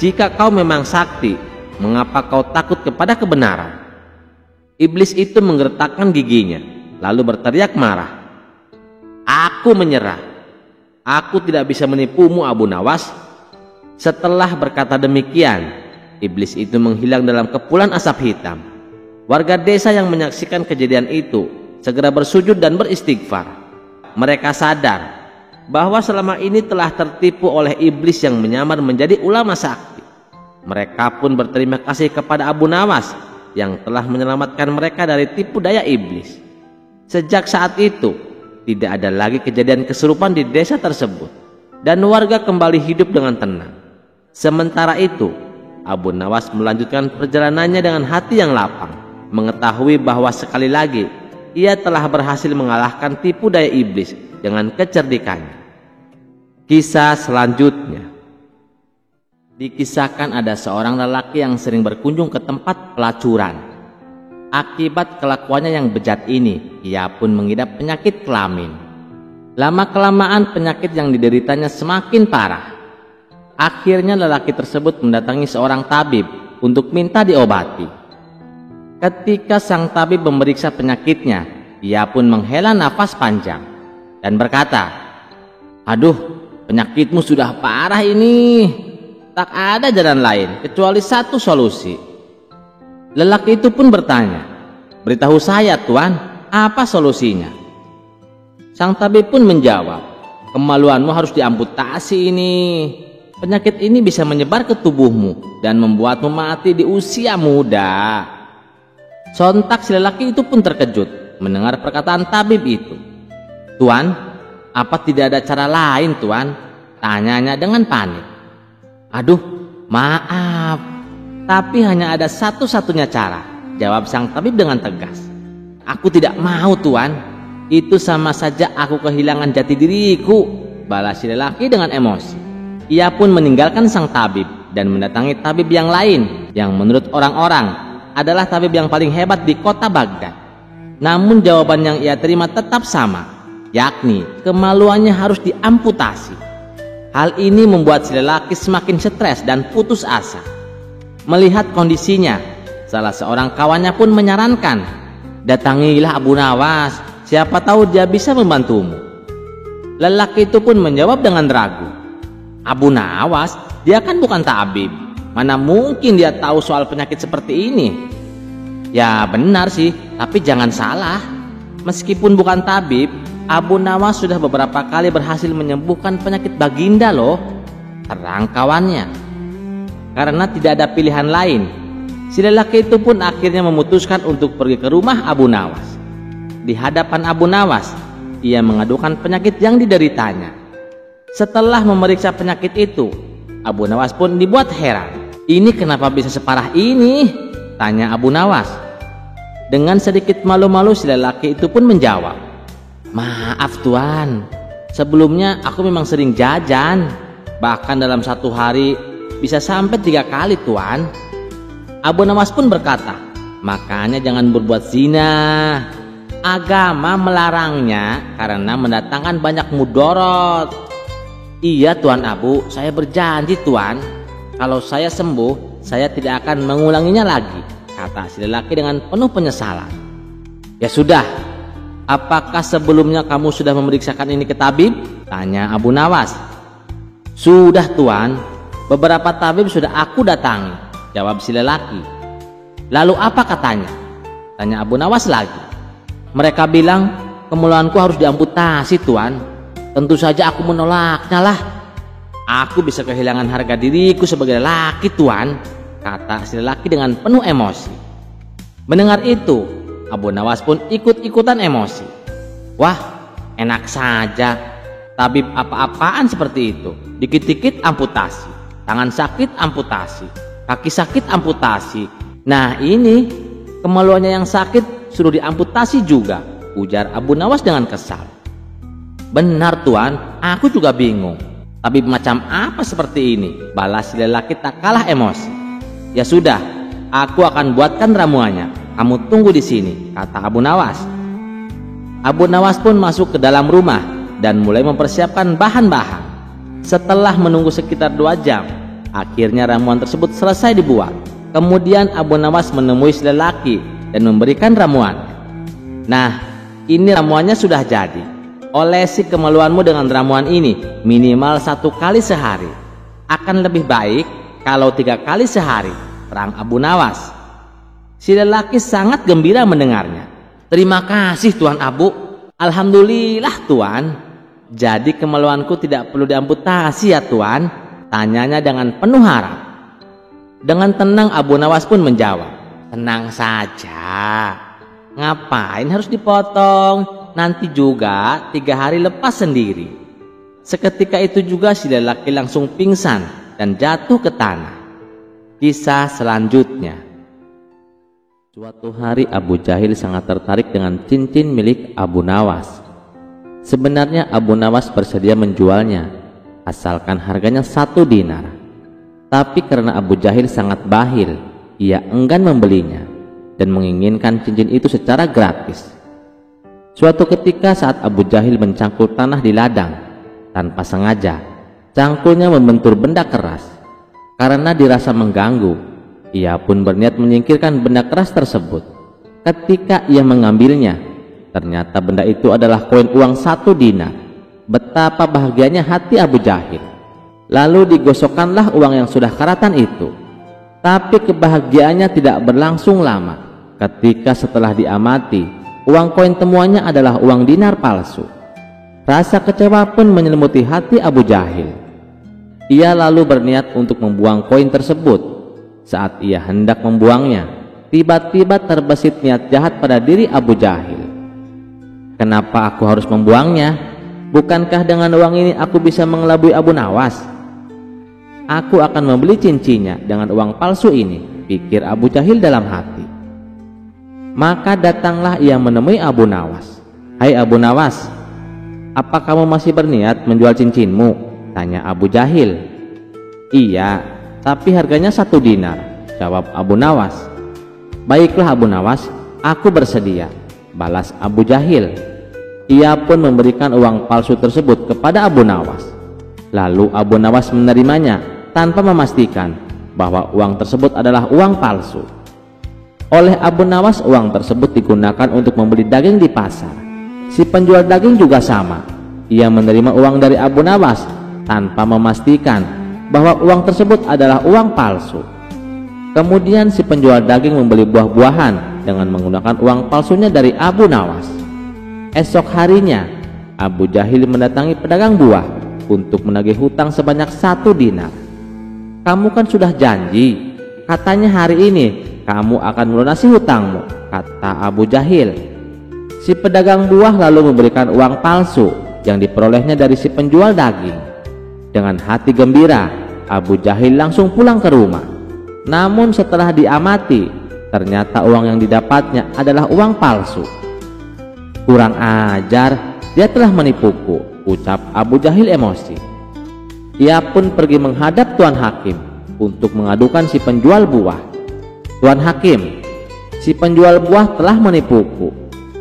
Jika kau memang sakti, mengapa kau takut kepada kebenaran?" Iblis itu menggertakkan giginya, lalu berteriak marah, "Aku menyerah. Aku tidak bisa menipumu Abu Nawas." Setelah berkata demikian, iblis itu menghilang dalam kepulan asap hitam. Warga desa yang menyaksikan kejadian itu segera bersujud dan beristighfar. Mereka sadar bahwa selama ini telah tertipu oleh iblis yang menyamar menjadi ulama sakti. Mereka pun berterima kasih kepada Abu Nawas yang telah menyelamatkan mereka dari tipu daya iblis. Sejak saat itu, tidak ada lagi kejadian kesurupan di desa tersebut, dan warga kembali hidup dengan tenang. Sementara itu, Abu Nawas melanjutkan perjalanannya dengan hati yang lapang, mengetahui bahwa sekali lagi ia telah berhasil mengalahkan tipu daya iblis dengan kecerdikannya. Kisah selanjutnya dikisahkan ada seorang lelaki yang sering berkunjung ke tempat pelacuran. Akibat kelakuannya yang bejat ini, ia pun mengidap penyakit kelamin. Lama-kelamaan penyakit yang dideritanya semakin parah. Akhirnya lelaki tersebut mendatangi seorang tabib untuk minta diobati. Ketika sang tabib memeriksa penyakitnya, ia pun menghela nafas panjang dan berkata, "Aduh, penyakitmu sudah parah ini. Tak ada jalan lain kecuali satu solusi." Lelaki itu pun bertanya, "Beritahu saya, Tuan, apa solusinya?" Sang tabib pun menjawab, "Kemaluanmu harus diamputasi ini. Penyakit ini bisa menyebar ke tubuhmu dan membuatmu mati di usia muda." Sontak si lelaki itu pun terkejut mendengar perkataan tabib itu. "Tuan, apa tidak ada cara lain, Tuan?" tanyanya dengan panik. "Aduh, maaf, tapi hanya ada satu-satunya cara," jawab sang tabib dengan tegas. "Aku tidak mau, Tuan. Itu sama saja aku kehilangan jati diriku," balas si lelaki dengan emosi. Ia pun meninggalkan sang tabib dan mendatangi tabib yang lain yang menurut orang-orang adalah tabib yang paling hebat di kota Baghdad. Namun jawaban yang ia terima tetap sama, yakni kemaluannya harus diamputasi. Hal ini membuat si lelaki semakin stres dan putus asa. Melihat kondisinya, salah seorang kawannya pun menyarankan, "Datangilah Abu Nawas, siapa tahu dia bisa membantumu." Lelaki itu pun menjawab dengan ragu, "Abu Nawas, dia kan bukan tabib. Mana mungkin dia tahu soal penyakit seperti ini?" Ya benar sih, tapi jangan salah. Meskipun bukan tabib, Abu Nawas sudah beberapa kali berhasil menyembuhkan penyakit Baginda loh, terang kawannya. Karena tidak ada pilihan lain, si lelaki itu pun akhirnya memutuskan untuk pergi ke rumah Abu Nawas. Di hadapan Abu Nawas, ia mengadukan penyakit yang dideritanya. Setelah memeriksa penyakit itu, Abu Nawas pun dibuat heran. "Ini kenapa bisa separah ini?" tanya Abu Nawas. Dengan sedikit malu-malu si lelaki itu pun menjawab, "Maaf Tuan, sebelumnya aku memang sering jajan. Bahkan dalam satu hari bisa sampai 3 kali Tuan." Abu Nawas pun berkata, "Makanya jangan berbuat zina. Agama melarangnya karena mendatangkan banyak mudorot." "Iya Tuan Abu, saya berjanji Tuan, kalau saya sembuh, saya tidak akan mengulanginya lagi," kata si lelaki dengan penuh penyesalan. "Ya sudah, apakah sebelumnya kamu sudah memeriksakan ini ke tabib?" tanya Abu Nawas. "Sudah Tuan, beberapa tabib sudah aku datangi," jawab si lelaki. "Lalu apa katanya?" tanya Abu Nawas lagi. "Mereka bilang kemaluanku harus diamputasi Tuan. Tentu saja aku menolaknya lah. Aku bisa kehilangan harga diriku sebagai laki Tuan," kata si lelaki dengan penuh emosi. Mendengar itu, Abu Nawas pun ikut-ikutan emosi. Wah, enak saja. Tabib apa-apaan seperti itu. Dikit-dikit amputasi, tangan sakit amputasi, kaki sakit amputasi. Nah ini, kemaluannya yang sakit suruh diamputasi juga, ujar Abu Nawas dengan kesal. "Benar Tuan, aku juga bingung. Tabib macam apa seperti ini?" balas si lelaki tak kalah emosi. "Ya sudah, aku akan buatkan ramuannya. Kamu tunggu di sini," kata Abu Nawas. Abu Nawas pun masuk ke dalam rumah dan mulai mempersiapkan bahan-bahan. Setelah menunggu sekitar 2 jam, akhirnya ramuan tersebut selesai dibuat. Kemudian Abu Nawas menemui si lelaki dan memberikan ramuan. "Nah, ini ramuannya sudah jadi. Olesi kemaluanmu dengan ramuan ini minimal 1 kali sehari. Akan lebih baik kalau 3 kali sehari," terang Abu Nawas. Si lelaki sangat gembira mendengarnya. "Terima kasih Tuan Abu. Alhamdulillah Tuan." Jadi kemaluanku tidak perlu diamputasi ya Tuan? Tanyanya dengan penuh harap. Dengan tenang Abu Nawas pun menjawab, tenang saja. Ngapain harus dipotong? Nanti juga 3 hari lepas sendiri. Seketika itu juga si lelaki langsung pingsan dan jatuh ke tanah. Kisah selanjutnya. Suatu hari Abu Jahil sangat tertarik dengan cincin milik Abu Nawas. Sebenarnya Abu Nawas bersedia menjualnya, asalkan harganya 1 dinar. Tapi karena Abu Jahil sangat bakhil, ia enggan membelinya dan menginginkan cincin itu secara gratis. Suatu ketika saat Abu Jahil mencangkul tanah di ladang, tanpa sengaja cangkulnya membentur benda keras. Karena dirasa mengganggu, ia pun berniat menyingkirkan benda keras tersebut. Ketika ia mengambilnya, ternyata benda itu adalah koin uang 1 dinar. Betapa bahagianya hati Abu Jahil. Lalu digosokkanlah uang yang sudah karatan itu. Tapi kebahagiaannya tidak berlangsung lama. Ketika setelah diamati, uang koin temuannya adalah uang dinar palsu. Rasa kecewa pun menyelimuti hati Abu Jahil. Ia lalu berniat untuk membuang koin tersebut. Saat ia hendak membuangnya, tiba-tiba terbesit niat jahat pada diri Abu Jahil. Kenapa aku harus membuangnya? Bukankah dengan uang ini aku bisa mengelabui Abu Nawas? Aku akan membeli cincinnya dengan uang palsu ini, pikir Abu Jahil dalam hati. Maka datanglah ia menemui Abu Nawas. Hai Abu Nawas, apa kamu masih berniat menjual cincinmu? Tanya Abu Jahil. Iya, tapi harganya 1 dinar, jawab Abu Nawas. Baiklah Abu Nawas, aku bersedia, balas Abu Jahil. Ia pun memberikan uang palsu tersebut kepada Abu Nawas. Lalu Abu Nawas menerimanya tanpa memastikan bahwa uang tersebut adalah uang palsu. Oleh Abu Nawas, uang tersebut digunakan untuk membeli daging di pasar. Si penjual daging juga sama. Ia menerima uang dari Abu Nawas tanpa memastikan bahwa uang tersebut adalah uang palsu. Kemudian si penjual daging membeli buah-buahan dengan menggunakan uang palsunya dari Abu Nawas. Esok harinya, Abu Jahil mendatangi pedagang buah untuk menagih hutang sebanyak 1 dinar. Kamu kan sudah janji, katanya hari ini kamu akan melunasi hutangmu, kata Abu Jahil. Si pedagang buah lalu memberikan uang palsu yang diperolehnya dari si penjual daging. Dengan hati gembira, Abu Jahil langsung pulang ke rumah. Namun setelah diamati, ternyata uang yang didapatnya adalah uang palsu. Kurang ajar, dia telah menipuku, ucap Abu Jahil emosi. Ia pun pergi menghadap Tuan Hakim untuk mengadukan si penjual buah. Tuan Hakim, si penjual buah telah menipuku.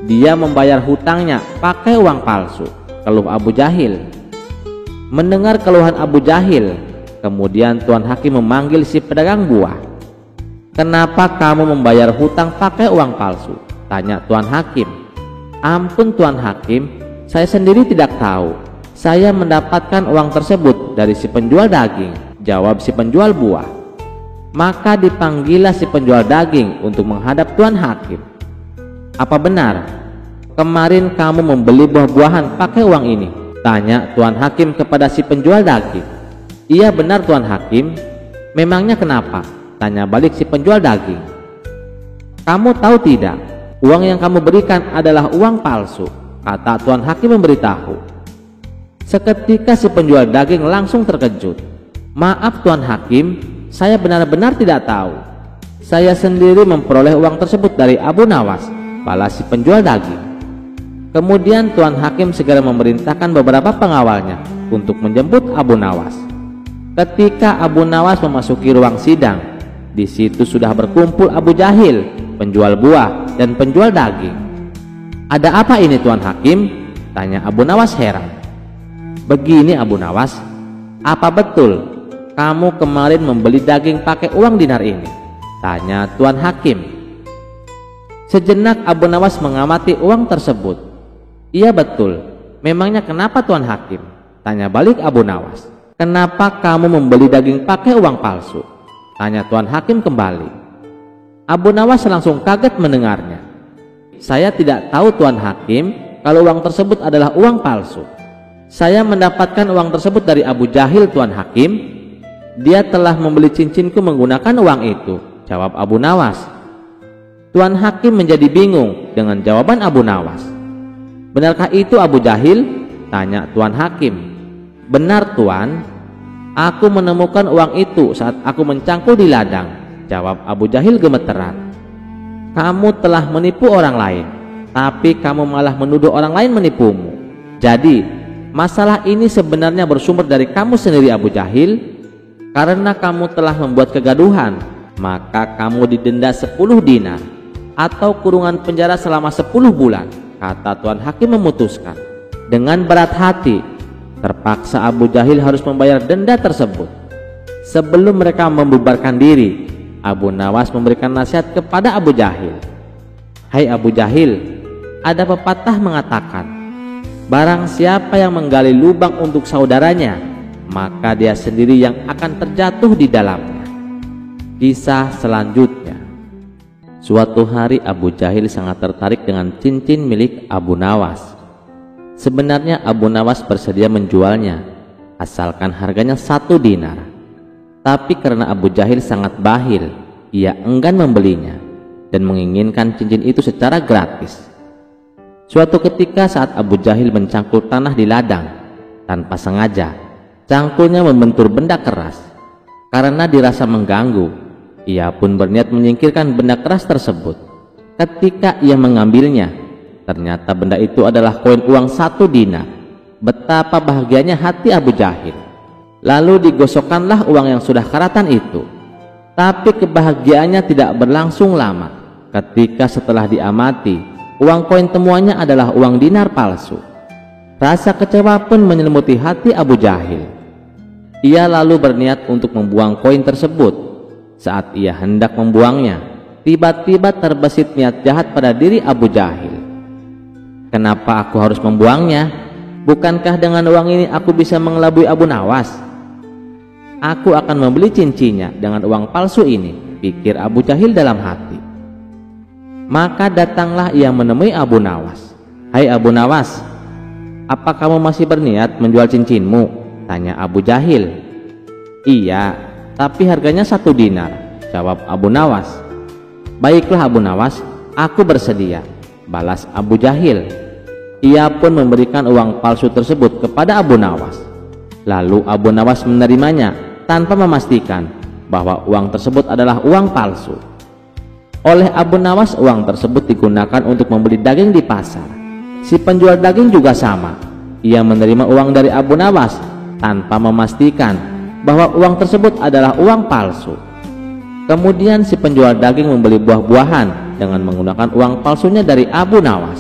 Dia membayar hutangnya pakai uang palsu, keluh Abu Jahil. Mendengar keluhan Abu Jahil, kemudian Tuan Hakim memanggil si pedagang buah. Kenapa kamu membayar hutang pakai uang palsu? Tanya Tuan Hakim. Ampun Tuan Hakim, saya sendiri tidak tahu. Saya mendapatkan uang tersebut dari si penjual daging, jawab si penjual buah. Maka dipanggillah si penjual daging untuk menghadap Tuan Hakim. Apa benar kemarin kamu membeli buah-buahan pakai uang ini? Tanya Tuan Hakim kepada si penjual daging. Iya benar Tuan Hakim. Memangnya kenapa? Tanya balik si penjual daging. Kamu tahu tidak, uang yang kamu berikan adalah uang palsu, kata Tuan Hakim memberitahu. Seketika si penjual daging langsung terkejut. Maaf Tuan Hakim, saya benar-benar tidak tahu. Saya sendiri memperoleh uang tersebut dari Abu Nawas, balas si penjual daging. Kemudian Tuan Hakim segera memerintahkan beberapa pengawalnya untuk menjemput Abu Nawas. Ketika Abu Nawas memasuki ruang sidang, di situ sudah berkumpul Abu Jahil, penjual buah dan penjual daging. Ada apa ini Tuan Hakim? Tanya Abu Nawas heran. Begini Abu Nawas, apa betul kamu kemarin membeli daging pakai uang dinar ini? Tanya Tuan Hakim. Sejenak Abu Nawas mengamati uang tersebut. Iya betul. Memangnya kenapa Tuan Hakim? Tanya balik Abu Nawas. Kenapa kamu membeli daging pakai uang palsu? Tanya Tuan Hakim kembali. Abu Nawas langsung kaget mendengarnya. Saya tidak tahu Tuan Hakim kalau uang tersebut adalah uang palsu. Saya mendapatkan uang tersebut dari Abu Jahil, Tuan Hakim. Dia telah membeli cincinku menggunakan uang itu, jawab Abu Nawas. Tuan Hakim menjadi bingung dengan jawaban Abu Nawas. Benarkah itu Abu Jahil? Tanya Tuan Hakim. Benar Tuan, aku menemukan uang itu saat aku mencangkul di ladang, jawab Abu Jahil gemeteran. Kamu telah menipu orang lain, tapi kamu malah menuduh orang lain menipumu. Jadi masalah ini sebenarnya bersumber dari kamu sendiri Abu Jahil. Karena kamu telah membuat kegaduhan, maka kamu didenda 10 dinar atau kurungan penjara selama 10 bulan, kata Tuan Hakim memutuskan. Dengan berat hati, terpaksa Abu Jahil harus membayar denda tersebut. Sebelum mereka membubarkan diri, Abu Nawas memberikan nasihat kepada Abu Jahil. Hai Abu Jahil, ada pepatah mengatakan, barang siapa yang menggali lubang untuk saudaranya, maka dia sendiri yang akan terjatuh di dalamnya. Kisah selanjutnya. Suatu hari Abu Jahil sangat tertarik dengan cincin milik Abu Nawas. Sebenarnya Abu Nawas bersedia menjualnya, asalkan harganya 1 dinar. Tapi karena Abu Jahil sangat bakhil, ia enggan membelinya dan menginginkan cincin itu secara gratis. Suatu ketika saat Abu Jahil mencangkul tanah di ladang, tanpa sengaja cangkulnya membentur benda keras. Karena dirasa mengganggu, ia pun berniat menyingkirkan benda keras tersebut. Ketika ia mengambilnya, ternyata benda itu adalah koin uang 1 dinar. Betapa bahagianya hati Abu Jahil. Lalu digosokkanlah uang yang sudah karatan itu. Tapi kebahagiaannya tidak berlangsung lama. Ketika setelah diamati, uang koin temuannya adalah uang dinar palsu. Rasa kecewa pun menyelimuti hati Abu Jahil. Ia lalu berniat untuk membuang koin tersebut. Saat ia hendak membuangnya, tiba-tiba terbesit niat jahat pada diri Abu Jahil. Kenapa aku harus membuangnya? Bukankah dengan uang ini aku bisa mengelabui Abu Nawas? Aku akan membeli cincinnya dengan uang palsu ini, pikir Abu Jahil dalam hati. Maka datanglah ia menemui Abu Nawas. Hai Abu Nawas, apa kamu masih berniat menjual cincinmu? Tanya Abu Jahil. Iya, tapi harganya 1 dinar, jawab Abu Nawas. Baiklah Abu Nawas, aku bersedia, balas Abu Jahil. Ia pun memberikan uang palsu tersebut kepada Abu Nawas. Lalu Abu Nawas menerimanya tanpa memastikan bahwa uang tersebut adalah uang palsu. Oleh Abu Nawas, uang tersebut digunakan untuk membeli daging di pasar. Si penjual daging juga sama. Ia menerima uang dari Abu Nawas tanpa memastikan bahwa uang tersebut adalah uang palsu. Kemudian si penjual daging membeli buah-buahan dengan menggunakan uang palsunya dari Abu Nawas.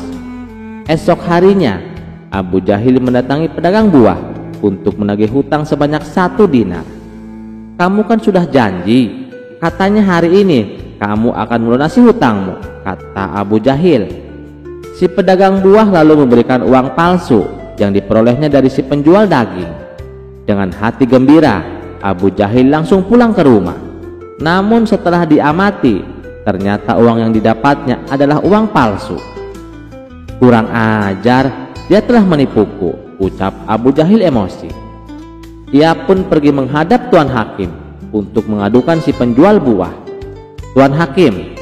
Esok harinya, Abu Jahil mendatangi pedagang buah untuk menagih hutang sebanyak 1 dinar. Kamu kan sudah janji, katanya hari ini kamu akan melunasi hutangmu, kata Abu Jahil. Si pedagang buah lalu memberikan uang palsu yang diperolehnya dari si penjual daging. Dengan hati gembira, Abu Jahil langsung pulang ke rumah. Namun setelah diamati, ternyata uang yang didapatnya adalah uang palsu. Kurang ajar, dia telah menipuku, ucap Abu Jahil emosi. Ia pun pergi menghadap Tuan Hakim untuk mengadukan si penjual buah. Tuan Hakim,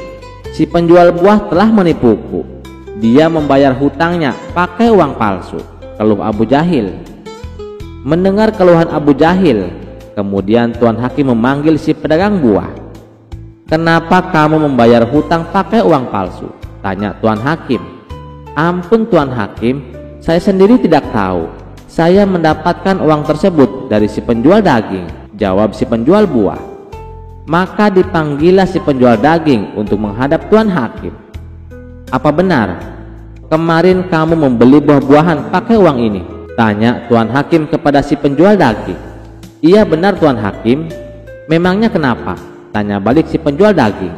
si penjual buah telah menipuku. Dia membayar hutangnya pakai uang palsu, keluh Abu Jahil. Mendengar keluhan Abu Jahil, kemudian Tuan Hakim memanggil si pedagang buah. Kenapa kamu membayar hutang pakai uang palsu? Tanya Tuan Hakim. Ampun Tuan Hakim, saya sendiri tidak tahu. Saya mendapatkan uang tersebut dari si penjual daging, jawab si penjual buah. Maka dipanggillah si penjual daging untuk menghadap Tuan Hakim. Apa benar kemarin kamu membeli buah-buahan pakai uang ini? Tanya Tuan Hakim kepada si penjual daging. Iya benar Tuan Hakim. Memangnya kenapa? Tanya balik si penjual daging.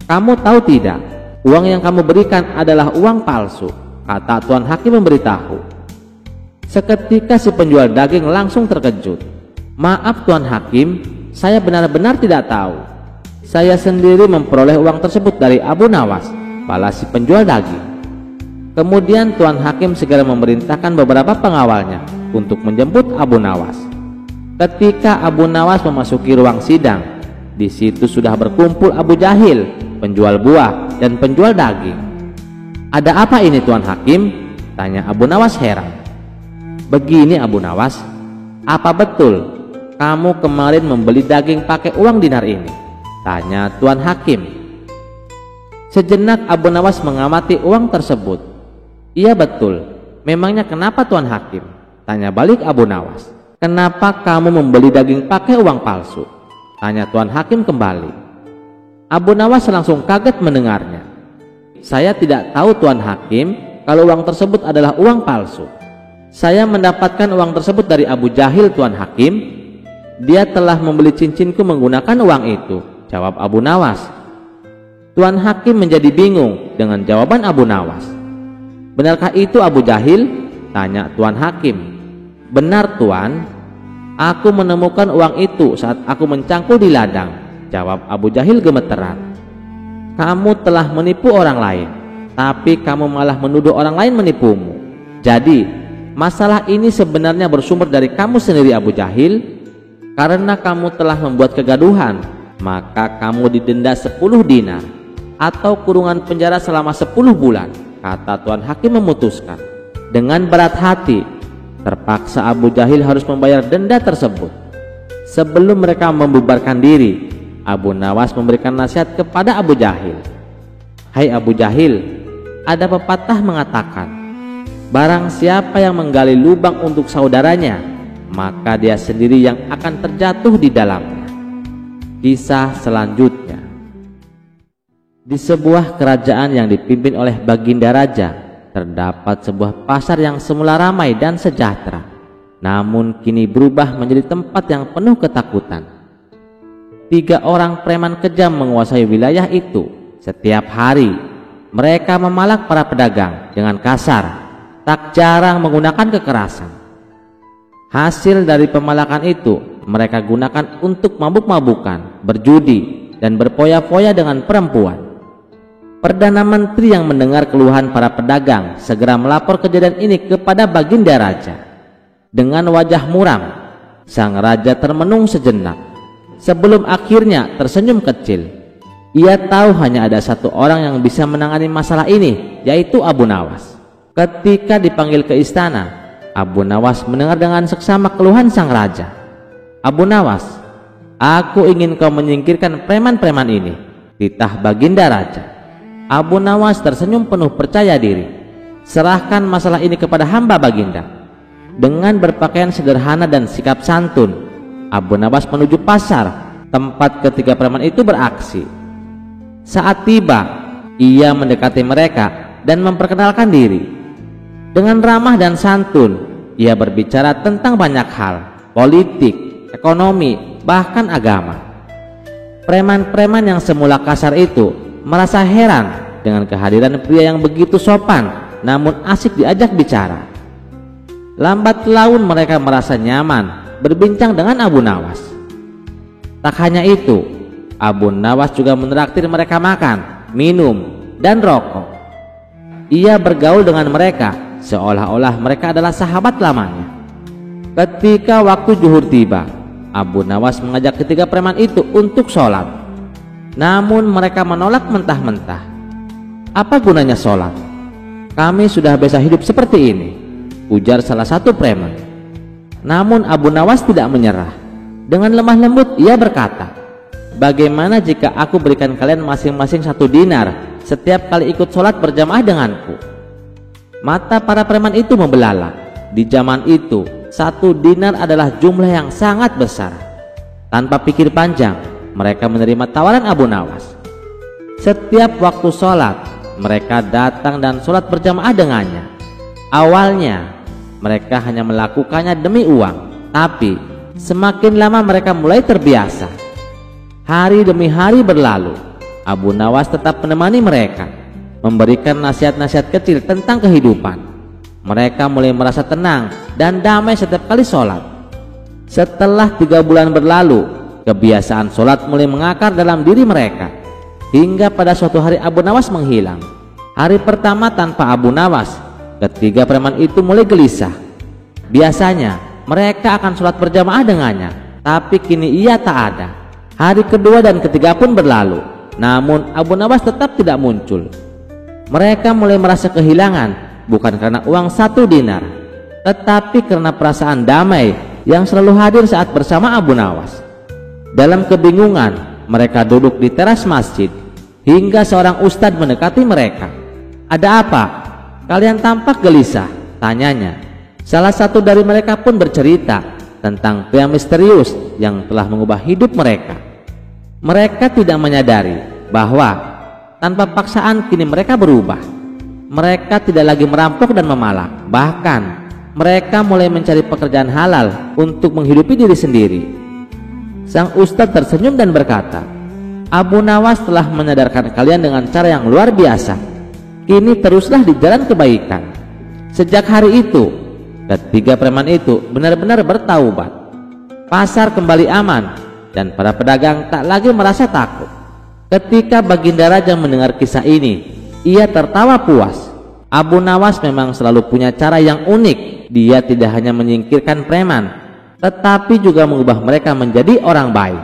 Kamu tahu tidak, uang yang kamu berikan adalah uang palsu, kata Tuan Hakim memberitahu. Seketika si penjual daging langsung terkejut. Maaf Tuan Hakim, saya benar-benar tidak tahu. Saya sendiri memperoleh uang tersebut dari Abu Nawas, balas si penjual daging. Kemudian Tuan Hakim segera memerintahkan beberapa pengawalnya untuk menjemput Abu Nawas. Ketika Abu Nawas memasuki ruang sidang, di situ sudah berkumpul Abu Jahil, penjual buah dan penjual daging. "Ada apa ini Tuan Hakim?" tanya Abu Nawas heran. "Begini Abu Nawas, apa betul kamu kemarin membeli daging pakai uang dinar ini?" tanya Tuan Hakim. Sejenak Abu Nawas mengamati uang tersebut. "Iya betul. Memangnya kenapa Tuan Hakim?" tanya balik Abu Nawas. "Kenapa kamu membeli daging pakai uang palsu?" tanya Tuan Hakim kembali. Abu Nawas langsung kaget mendengarnya. "Saya tidak tahu Tuan Hakim kalau uang tersebut adalah uang palsu. Saya mendapatkan uang tersebut dari Abu Jahil Tuan Hakim. Dia telah membeli cincinku menggunakan uang itu," jawab Abu Nawas. Tuan Hakim menjadi bingung dengan jawaban Abu Nawas. "Benarkah itu Abu Jahil?" tanya Tuan Hakim. "Benar Tuan, aku menemukan uang itu saat aku mencangkul di ladang," jawab Abu Jahil gemeteran. "Kamu telah menipu orang lain, tapi kamu malah menuduh orang lain menipumu. Jadi masalah ini sebenarnya bersumber dari kamu sendiri Abu Jahil. Karena kamu telah membuat kegaduhan, maka kamu didenda 10 dinar atau kurungan penjara selama 10 bulan, kata Tuan Hakim memutuskan. Dengan berat hati, terpaksa Abu Jahil harus membayar denda tersebut. Sebelum mereka membubarkan diri, Abu Nawas memberikan nasihat kepada Abu Jahil. "Hai Abu Jahil, ada pepatah mengatakan, barang siapa yang menggali lubang untuk saudaranya, maka dia sendiri yang akan terjatuh di dalamnya." Kisah selanjutnya. Di sebuah kerajaan yang dipimpin oleh Baginda Raja, terdapat sebuah pasar yang semula ramai dan sejahtera, namun kini berubah menjadi tempat yang penuh ketakutan. 3 orang preman kejam menguasai wilayah itu. Setiap hari mereka memalak para pedagang dengan kasar, tak jarang menggunakan kekerasan. Hasil dari pemalakan itu mereka gunakan untuk mabuk-mabukan, berjudi, dan berpoya-poya dengan perempuan. Perdana Menteri yang mendengar keluhan para pedagang segera melapor kejadian ini kepada Baginda Raja. Dengan wajah muram, sang raja termenung sejenak sebelum akhirnya tersenyum kecil. Ia tahu hanya ada 1 orang yang bisa menangani masalah ini, yaitu Abu Nawas. Ketika dipanggil ke istana, Abu Nawas mendengar dengan seksama keluhan sang raja. "Abu Nawas, aku ingin kau menyingkirkan preman-preman ini," titah Baginda Raja. Abu Nawas tersenyum penuh percaya diri. "Serahkan masalah ini kepada hamba Baginda." Dengan berpakaian sederhana dan sikap santun, Abu Nawas menuju pasar tempat ketiga preman itu beraksi. Saat tiba, ia mendekati mereka dan memperkenalkan diri. Dengan ramah dan santun, ia berbicara tentang banyak hal, politik, ekonomi, bahkan agama. Preman-preman yang semula kasar itu merasa heran dengan kehadiran pria yang begitu sopan namun asik diajak bicara. Lambat laun mereka merasa nyaman berbincang dengan Abu Nawas. Tak hanya itu, Abu Nawas juga menraktir mereka makan, minum, dan rokok. Ia bergaul dengan mereka seolah-olah mereka adalah sahabat lamanya. Ketika waktu zuhur tiba, Abu Nawas mengajak ketiga preman itu untuk sholat. Namun mereka menolak mentah-mentah. "Apa gunanya sholat? Kami sudah biasa hidup seperti ini," ujar salah satu preman. Namun Abu Nawas tidak menyerah. Dengan lemah lembut ia berkata, "Bagaimana jika aku berikan kalian masing-masing 1 dinar setiap kali ikut sholat berjamaah denganku?" Mata para preman itu membelalak. Di zaman itu 1 dinar adalah jumlah yang sangat besar. Tanpa pikir panjang, mereka menerima tawaran Abu Nawas. Setiap waktu sholat, mereka datang dan sholat berjamaah dengannya. Awalnya, mereka hanya melakukannya demi uang, tapi semakin lama mereka mulai terbiasa. Hari demi hari berlalu, Abu Nawas tetap menemani mereka, memberikan nasihat-nasihat kecil tentang kehidupan. Mereka mulai merasa tenang dan damai setiap kali sholat. Setelah 3 bulan berlalu, kebiasaan sholat mulai mengakar dalam diri mereka, hingga pada suatu hari Abu Nawas menghilang. Hari pertama tanpa Abu Nawas, ketiga preman itu mulai gelisah. Biasanya mereka akan sholat berjamaah dengannya, tapi kini ia tak ada. Hari kedua dan ketiga pun berlalu, namun Abu Nawas tetap tidak muncul. Mereka mulai merasa kehilangan, bukan karena uang 1 dinar, tetapi karena perasaan damai yang selalu hadir saat bersama Abu Nawas. Dalam kebingungan, mereka duduk di teras masjid hingga seorang ustadz mendekati mereka. "Ada apa? Kalian tampak gelisah," tanyanya. Salah satu dari mereka pun bercerita tentang pria misterius yang telah mengubah hidup mereka. Mereka tidak menyadari bahwa tanpa paksaan kini mereka berubah. Mereka tidak lagi merampok dan memalak, bahkan mereka mulai mencari pekerjaan halal untuk menghidupi diri sendiri. Sang ustadz tersenyum dan berkata, "Abu Nawas telah menyadarkan kalian dengan cara yang luar biasa. Kini teruslah di jalan kebaikan." Sejak hari itu, ketiga preman itu benar-benar bertaubat. Pasar kembali aman dan para pedagang tak lagi merasa takut. Ketika Baginda Raja mendengar kisah ini, ia tertawa puas. Abu Nawas memang selalu punya cara yang unik. Dia tidak hanya menyingkirkan preman, tetapi juga mengubah mereka menjadi orang baik.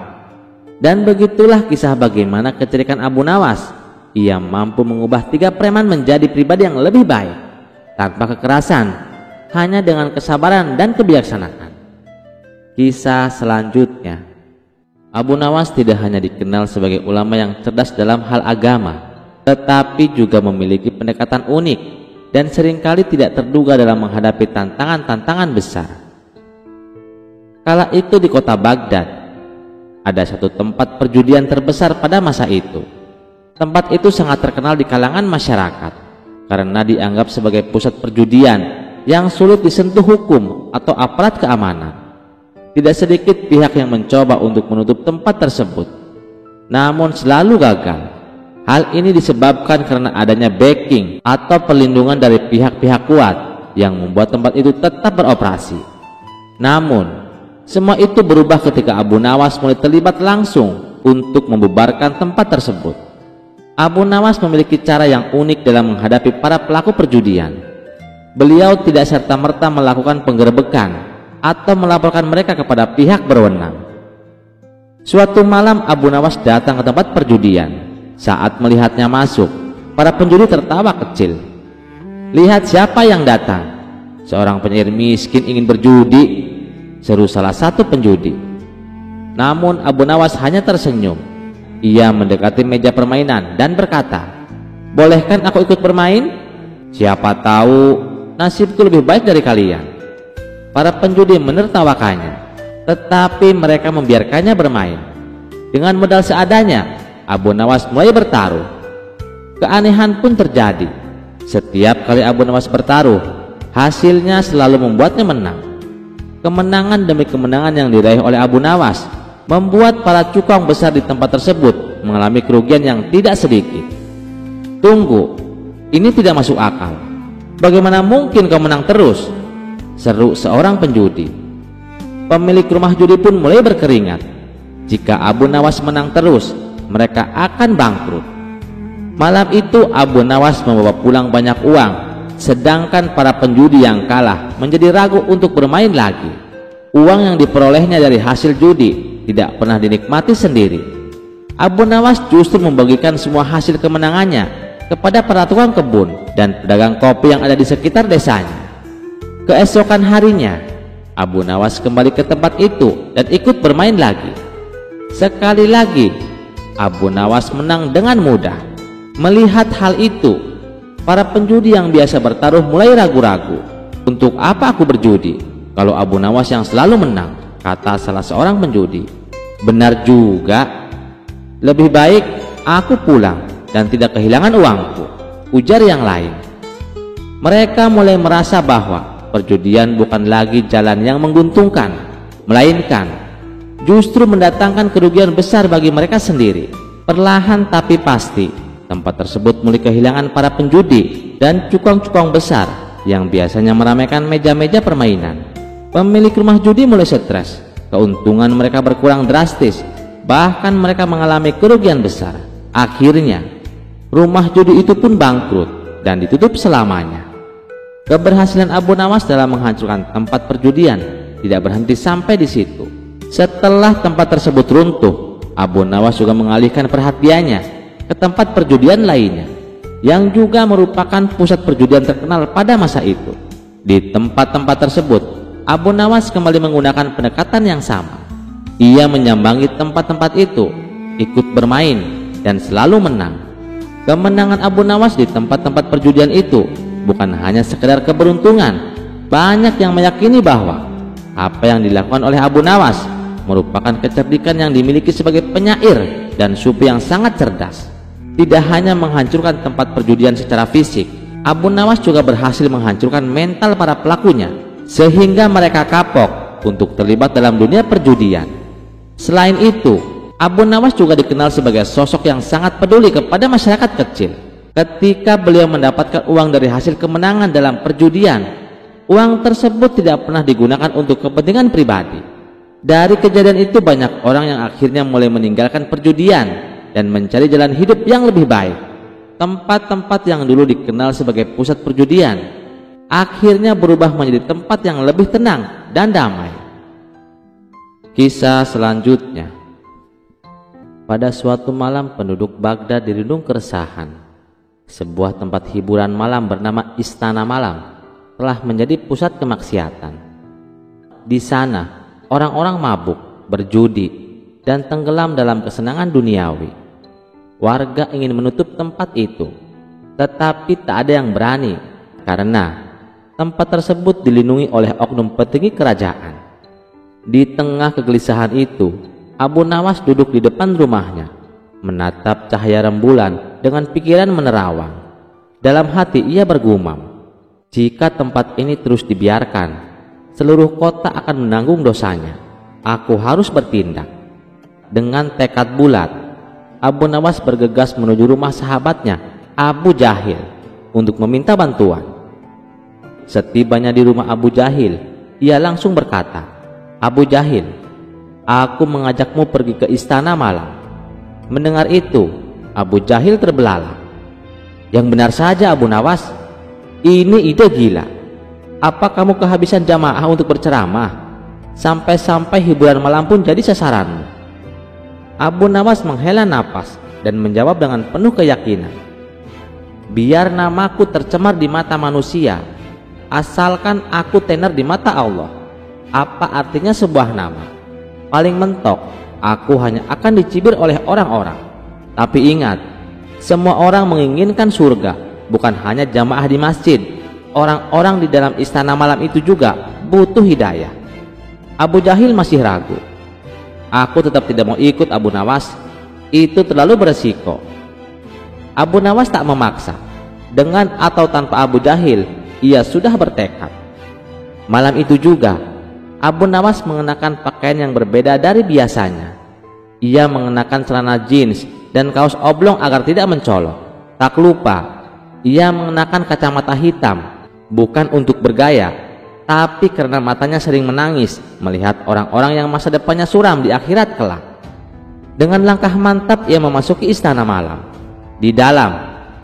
Dan begitulah kisah bagaimana kecerdikan Abu Nawas. Ia mampu mengubah 3 preman menjadi pribadi yang lebih baik, tanpa kekerasan, hanya dengan kesabaran dan kebijaksanaan. Kisah selanjutnya, Abu Nawas tidak hanya dikenal sebagai ulama yang cerdas dalam hal agama, tetapi juga memiliki pendekatan unik dan seringkali tidak terduga dalam menghadapi tantangan-tantangan besar. Kala itu di kota Baghdad, ada satu tempat perjudian terbesar pada masa itu. Tempat itu sangat terkenal di kalangan masyarakat karena dianggap sebagai pusat perjudian yang sulit disentuh hukum atau aparat keamanan. Tidak sedikit pihak yang mencoba untuk menutup tempat tersebut, namun selalu gagal. Hal ini disebabkan karena adanya backing atau perlindungan dari pihak-pihak kuat yang membuat tempat itu tetap beroperasi. Namun, semua itu berubah ketika Abu Nawas mulai terlibat langsung untuk membubarkan tempat tersebut. Abu Nawas memiliki cara yang unik dalam menghadapi para pelaku perjudian. Beliau tidak serta-merta melakukan penggerebekan atau melaporkan mereka kepada pihak berwenang. Suatu malam Abu Nawas datang ke tempat perjudian. Saat melihatnya masuk, para penjudi tertawa kecil. "Lihat siapa yang datang. Seorang penyair miskin ingin berjudi," seru salah satu penjudi. Namun Abu Nawas hanya tersenyum. Ia mendekati meja permainan dan berkata, "Bolehkan aku ikut bermain? Siapa tahu nasibku lebih baik dari kalian." Para penjudi menertawakannya, tetapi mereka membiarkannya bermain. Dengan modal seadanya, Abu Nawas mulai bertaruh. Keanehan pun terjadi. Setiap kali Abu Nawas bertaruh, hasilnya selalu membuatnya menang. Kemenangan demi kemenangan yang diraih oleh Abu Nawas membuat para cukong besar di tempat tersebut mengalami kerugian yang tidak sedikit. "Tunggu, ini tidak masuk akal. Bagaimana mungkin kau menang terus?" seru seorang penjudi. Pemilik rumah judi pun mulai berkeringat. Jika Abu Nawas menang terus, mereka akan bangkrut. Malam itu Abu Nawas membawa pulang banyak uang, sedangkan para penjudi yang kalah menjadi ragu untuk bermain lagi. Uang yang diperolehnya dari hasil judi tidak pernah dinikmati sendiri. Abu Nawas justru membagikan semua hasil kemenangannya kepada para tukang kebun dan pedagang kopi yang ada di sekitar desanya. Keesokan harinya, Abu Nawas kembali ke tempat itu dan ikut bermain lagi. Sekali lagi, Abu Nawas menang dengan mudah. Melihat hal itu, para penjudi yang biasa bertaruh mulai ragu-ragu. "Untuk apa aku berjudi kalau Abu Nawas yang selalu menang?" kata salah seorang penjudi. "Benar juga, lebih baik aku pulang dan tidak kehilangan uangku," ujar yang lain. Mereka mulai merasa bahwa perjudian bukan lagi jalan yang menguntungkan, melainkan justru mendatangkan kerugian besar bagi mereka sendiri. Perlahan tapi pasti, tempat tersebut mulai kehilangan para penjudi dan cukong-cukong besar yang biasanya meramaikan meja-meja permainan. Pemilik rumah judi mulai stres. Keuntungan mereka berkurang drastis, bahkan mereka mengalami kerugian besar. Akhirnya, rumah judi itu pun bangkrut dan ditutup selamanya. Keberhasilan Abu Nawas dalam menghancurkan tempat perjudian tidak berhenti sampai di situ. Setelah tempat tersebut runtuh, Abu Nawas juga mengalihkan perhatiannya ke tempat perjudian lainnya yang juga merupakan pusat perjudian terkenal pada masa itu. Di tempat-tempat tersebut, Abu Nawas kembali menggunakan pendekatan yang sama. Ia menyambangi tempat-tempat itu, ikut bermain, dan selalu menang. Kemenangan Abu Nawas di tempat-tempat perjudian itu bukan hanya sekedar keberuntungan. Banyak yang meyakini bahwa apa yang dilakukan oleh Abu Nawas merupakan kecerdikan yang dimiliki sebagai penyair dan sufi yang sangat cerdas. Tidak hanya menghancurkan tempat perjudian secara fisik, Abu Nawas juga berhasil menghancurkan mental para pelakunya sehingga mereka kapok untuk terlibat dalam dunia perjudian. Selain itu, Abu Nawas juga dikenal sebagai sosok yang sangat peduli kepada masyarakat kecil. Ketika beliau mendapatkan uang dari hasil kemenangan dalam perjudian, uang tersebut tidak pernah digunakan untuk kepentingan pribadi. Dari kejadian itu banyak orang yang akhirnya mulai meninggalkan perjudian dan mencari jalan hidup yang lebih baik. Tempat-tempat yang dulu dikenal sebagai pusat perjudian akhirnya berubah menjadi tempat yang lebih tenang dan damai. Kisah selanjutnya. Pada suatu malam penduduk Baghdad dirundung keresahan. Sebuah tempat hiburan malam bernama Istana Malam telah menjadi pusat kemaksiatan. Di sana, orang-orang mabuk, berjudi, dan tenggelam dalam kesenangan duniawi. Warga ingin menutup tempat itu, tetapi tak ada yang berani karena tempat tersebut dilindungi oleh oknum petinggi kerajaan. Di tengah kegelisahan itu, Abu Nawas duduk di depan rumahnya, menatap cahaya rembulan dengan pikiran menerawang. Dalam hati ia bergumam, jika tempat ini terus dibiarkan, seluruh kota akan menanggung dosanya. Aku harus bertindak. Dengan tekad bulat, Abu Nawas bergegas menuju rumah sahabatnya, Abu Jahil, untuk meminta bantuan. Setibanya di rumah Abu Jahil, ia langsung berkata, "Abu Jahil, aku mengajakmu pergi ke Istana Malam." Mendengar itu, Abu Jahil terbelalak. "Yang benar saja Abu Nawas, ini ide gila. Apa kamu kehabisan jamaah untuk berceramah? Sampai-sampai hiburan malam pun jadi sasaranmu?" Abu Nawas menghela napas dan menjawab dengan penuh keyakinan, "Biar namaku tercemar di mata manusia, asalkan aku tenar di mata Allah. Apa artinya sebuah nama? Paling mentok, aku hanya akan dicibir oleh orang-orang. Tapi ingat, semua orang menginginkan surga, bukan hanya jamaah di masjid. Orang-orang di dalam Istana Malam itu juga butuh hidayah." Abu Jahil masih ragu. "Aku tetap tidak mau ikut Abu Nawas, itu terlalu beresiko." Abu Nawas tak memaksa. Dengan atau tanpa Abu Jahil, ia sudah bertekad. Malam itu juga, Abu Nawas mengenakan pakaian yang berbeda dari biasanya. Ia mengenakan celana jeans dan kaos oblong agar tidak mencolok. Tak lupa, ia mengenakan kacamata hitam, bukan untuk bergaya, tapi karena matanya sering menangis melihat orang-orang yang masa depannya suram di akhirat kelak. Dengan langkah mantap ia memasuki Istana Malam. Di dalam,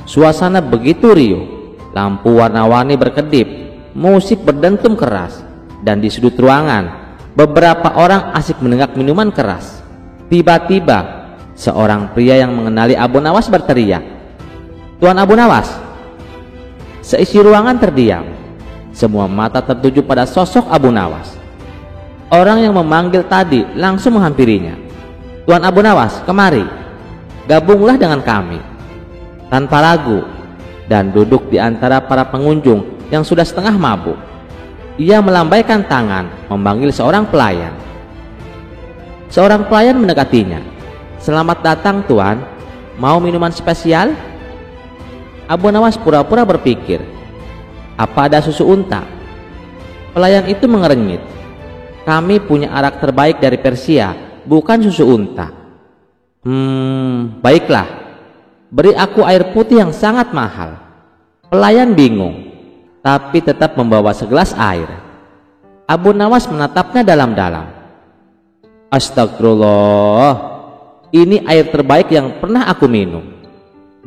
suasana begitu riuh, lampu warna-warni berkedip, musik berdentum keras, dan di sudut ruangan beberapa orang asik menenggak minuman keras. Tiba-tiba seorang pria yang mengenali Abu Nawas berteriak, "Tuan Abu Nawas!" Seisi ruangan terdiam. Semua mata tertuju pada sosok Abu Nawas. Orang yang memanggil tadi langsung menghampirinya. "Tuan Abu Nawas, kemari, gabunglah dengan kami." Tanpa ragu, dan duduk di antara para pengunjung yang sudah setengah mabuk, ia melambaikan tangan memanggil seorang pelayan. Seorang pelayan mendekatinya. "Selamat datang Tuan, mau minuman spesial?" Abu Nawas pura-pura berpikir, "Apa ada susu unta?" Pelayan itu mengernyit, "Kami punya arak terbaik dari Persia, bukan susu unta." Baiklah, beri aku air putih yang sangat mahal." Pelayan bingung, tapi tetap membawa segelas air. Abu Nawas menatapnya dalam-dalam. "Astagfirullah, ini air terbaik yang pernah aku minum.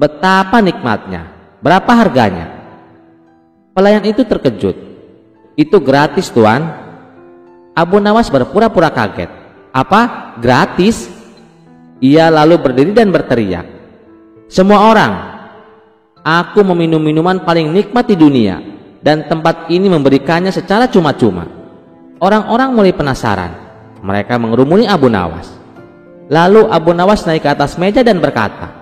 Betapa nikmatnya. Berapa harganya? Pelayan itu terkejut. Itu gratis, Tuan. Abu Nawas berpura-pura kaget. Apa? Gratis? Ia lalu berdiri dan berteriak, semua orang, aku meminum minuman paling nikmat di dunia, dan tempat ini memberikannya secara cuma-cuma. Orang-orang mulai penasaran. Mereka mengerumuni Abu Nawas. Lalu Abu Nawas naik ke atas meja dan berkata,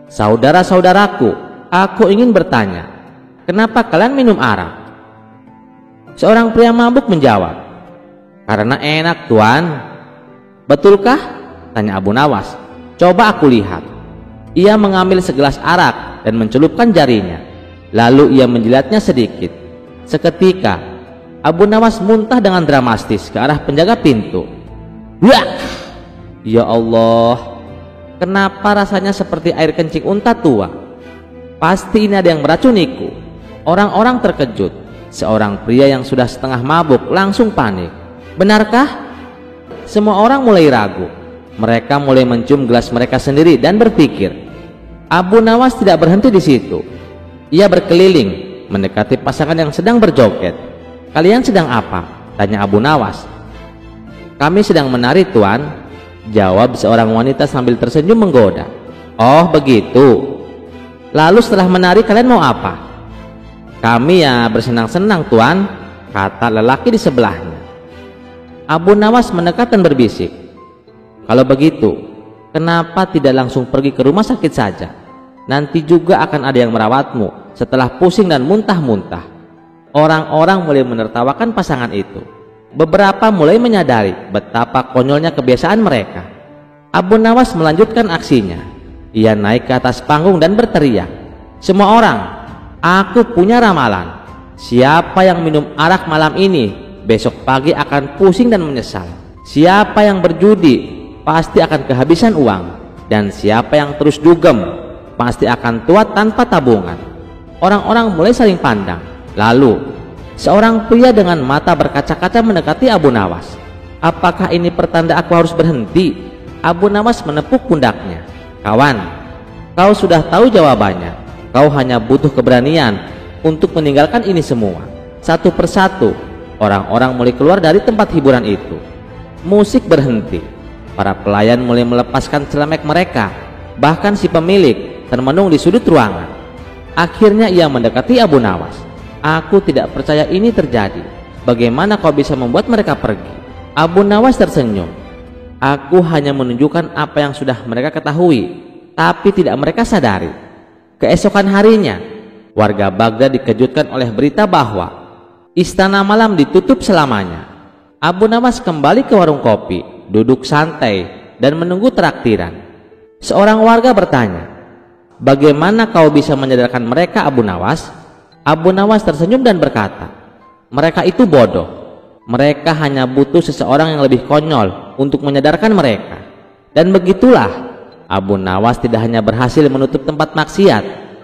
saudara-saudaraku, aku ingin bertanya, kenapa kalian minum arak? Seorang pria mabuk menjawab, karena enak, Tuan. Betulkah? Tanya Abu Nawas. Coba aku lihat. Ia mengambil segelas arak dan mencelupkan jarinya. Lalu ia menjilatnya sedikit. Seketika Abu Nawas muntah dengan dramatis ke arah penjaga pintu. Wah! Ya Allah, kenapa rasanya seperti air kencing unta tua? Pasti ini ada yang meracuniku. Orang-orang terkejut. Seorang pria yang sudah setengah mabuk langsung panik. Benarkah? Semua orang mulai ragu. Mereka mulai mencium gelas mereka sendiri dan berpikir. Abu Nawas tidak berhenti di situ. Ia berkeliling mendekati pasangan yang sedang berjoget. Kalian sedang apa? Tanya Abu Nawas. Kami sedang menari, Tuan, jawab seorang wanita sambil tersenyum menggoda. Oh begitu. Lalu setelah menari kalian mau apa? Kami ya bersenang-senang, Tuan, kata lelaki di sebelahnya. Abu Nawas mendekat dan berbisik, kalau begitu, kenapa tidak langsung pergi ke rumah sakit saja? Nanti juga akan ada yang merawatmu setelah pusing dan muntah-muntah. Orang-orang mulai menertawakan pasangan itu. Beberapa mulai menyadari betapa konyolnya kebiasaan mereka. Abu Nawas melanjutkan aksinya. Ia naik ke atas panggung dan berteriak, semua orang, aku punya ramalan. Siapa yang minum arak malam ini besok pagi akan pusing dan menyesal. Siapa yang berjudi pasti akan kehabisan uang, dan siapa yang terus dugem pasti akan tua tanpa tabungan. Orang-orang mulai saling pandang. Lalu seorang pria dengan mata berkaca-kaca mendekati Abu Nawas. Apakah ini pertanda aku harus berhenti? Abu Nawas menepuk pundaknya. Kawan, kau sudah tahu jawabannya. Kau hanya butuh keberanian untuk meninggalkan ini semua. Satu persatu orang-orang mulai keluar dari tempat hiburan itu. Musik berhenti. Para pelayan mulai melepaskan celemek mereka. Bahkan si pemilik termenung di sudut ruangan. Akhirnya ia mendekati Abu Nawas. Aku tidak percaya ini terjadi. Bagaimana kau bisa membuat mereka pergi? Abu Nawas tersenyum. Aku hanya menunjukkan apa yang sudah mereka ketahui, tapi tidak mereka sadari. Keesokan harinya, warga Baghdad dikejutkan oleh berita bahwa istana malam ditutup selamanya. Abu Nawas kembali ke warung kopi, duduk santai dan menunggu traktiran. Seorang warga bertanya, bagaimana kau bisa menyadarkan mereka, Abu Nawas? Abu Nawas tersenyum dan berkata, mereka itu bodoh. Mereka hanya butuh seseorang yang lebih konyol untuk menyadarkan mereka. Dan begitulah, Abu Nawas tidak hanya berhasil menutup tempat maksiat,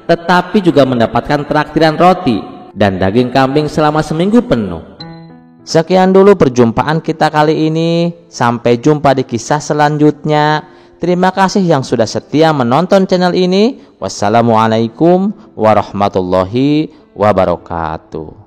tetapi juga mendapatkan traktiran roti dan daging kambing selama seminggu penuh. Sekian dulu perjumpaan kita kali ini. Sampai jumpa di kisah selanjutnya. Terima kasih yang sudah setia menonton channel ini. Wassalamualaikum warahmatullahi wabarakatuh.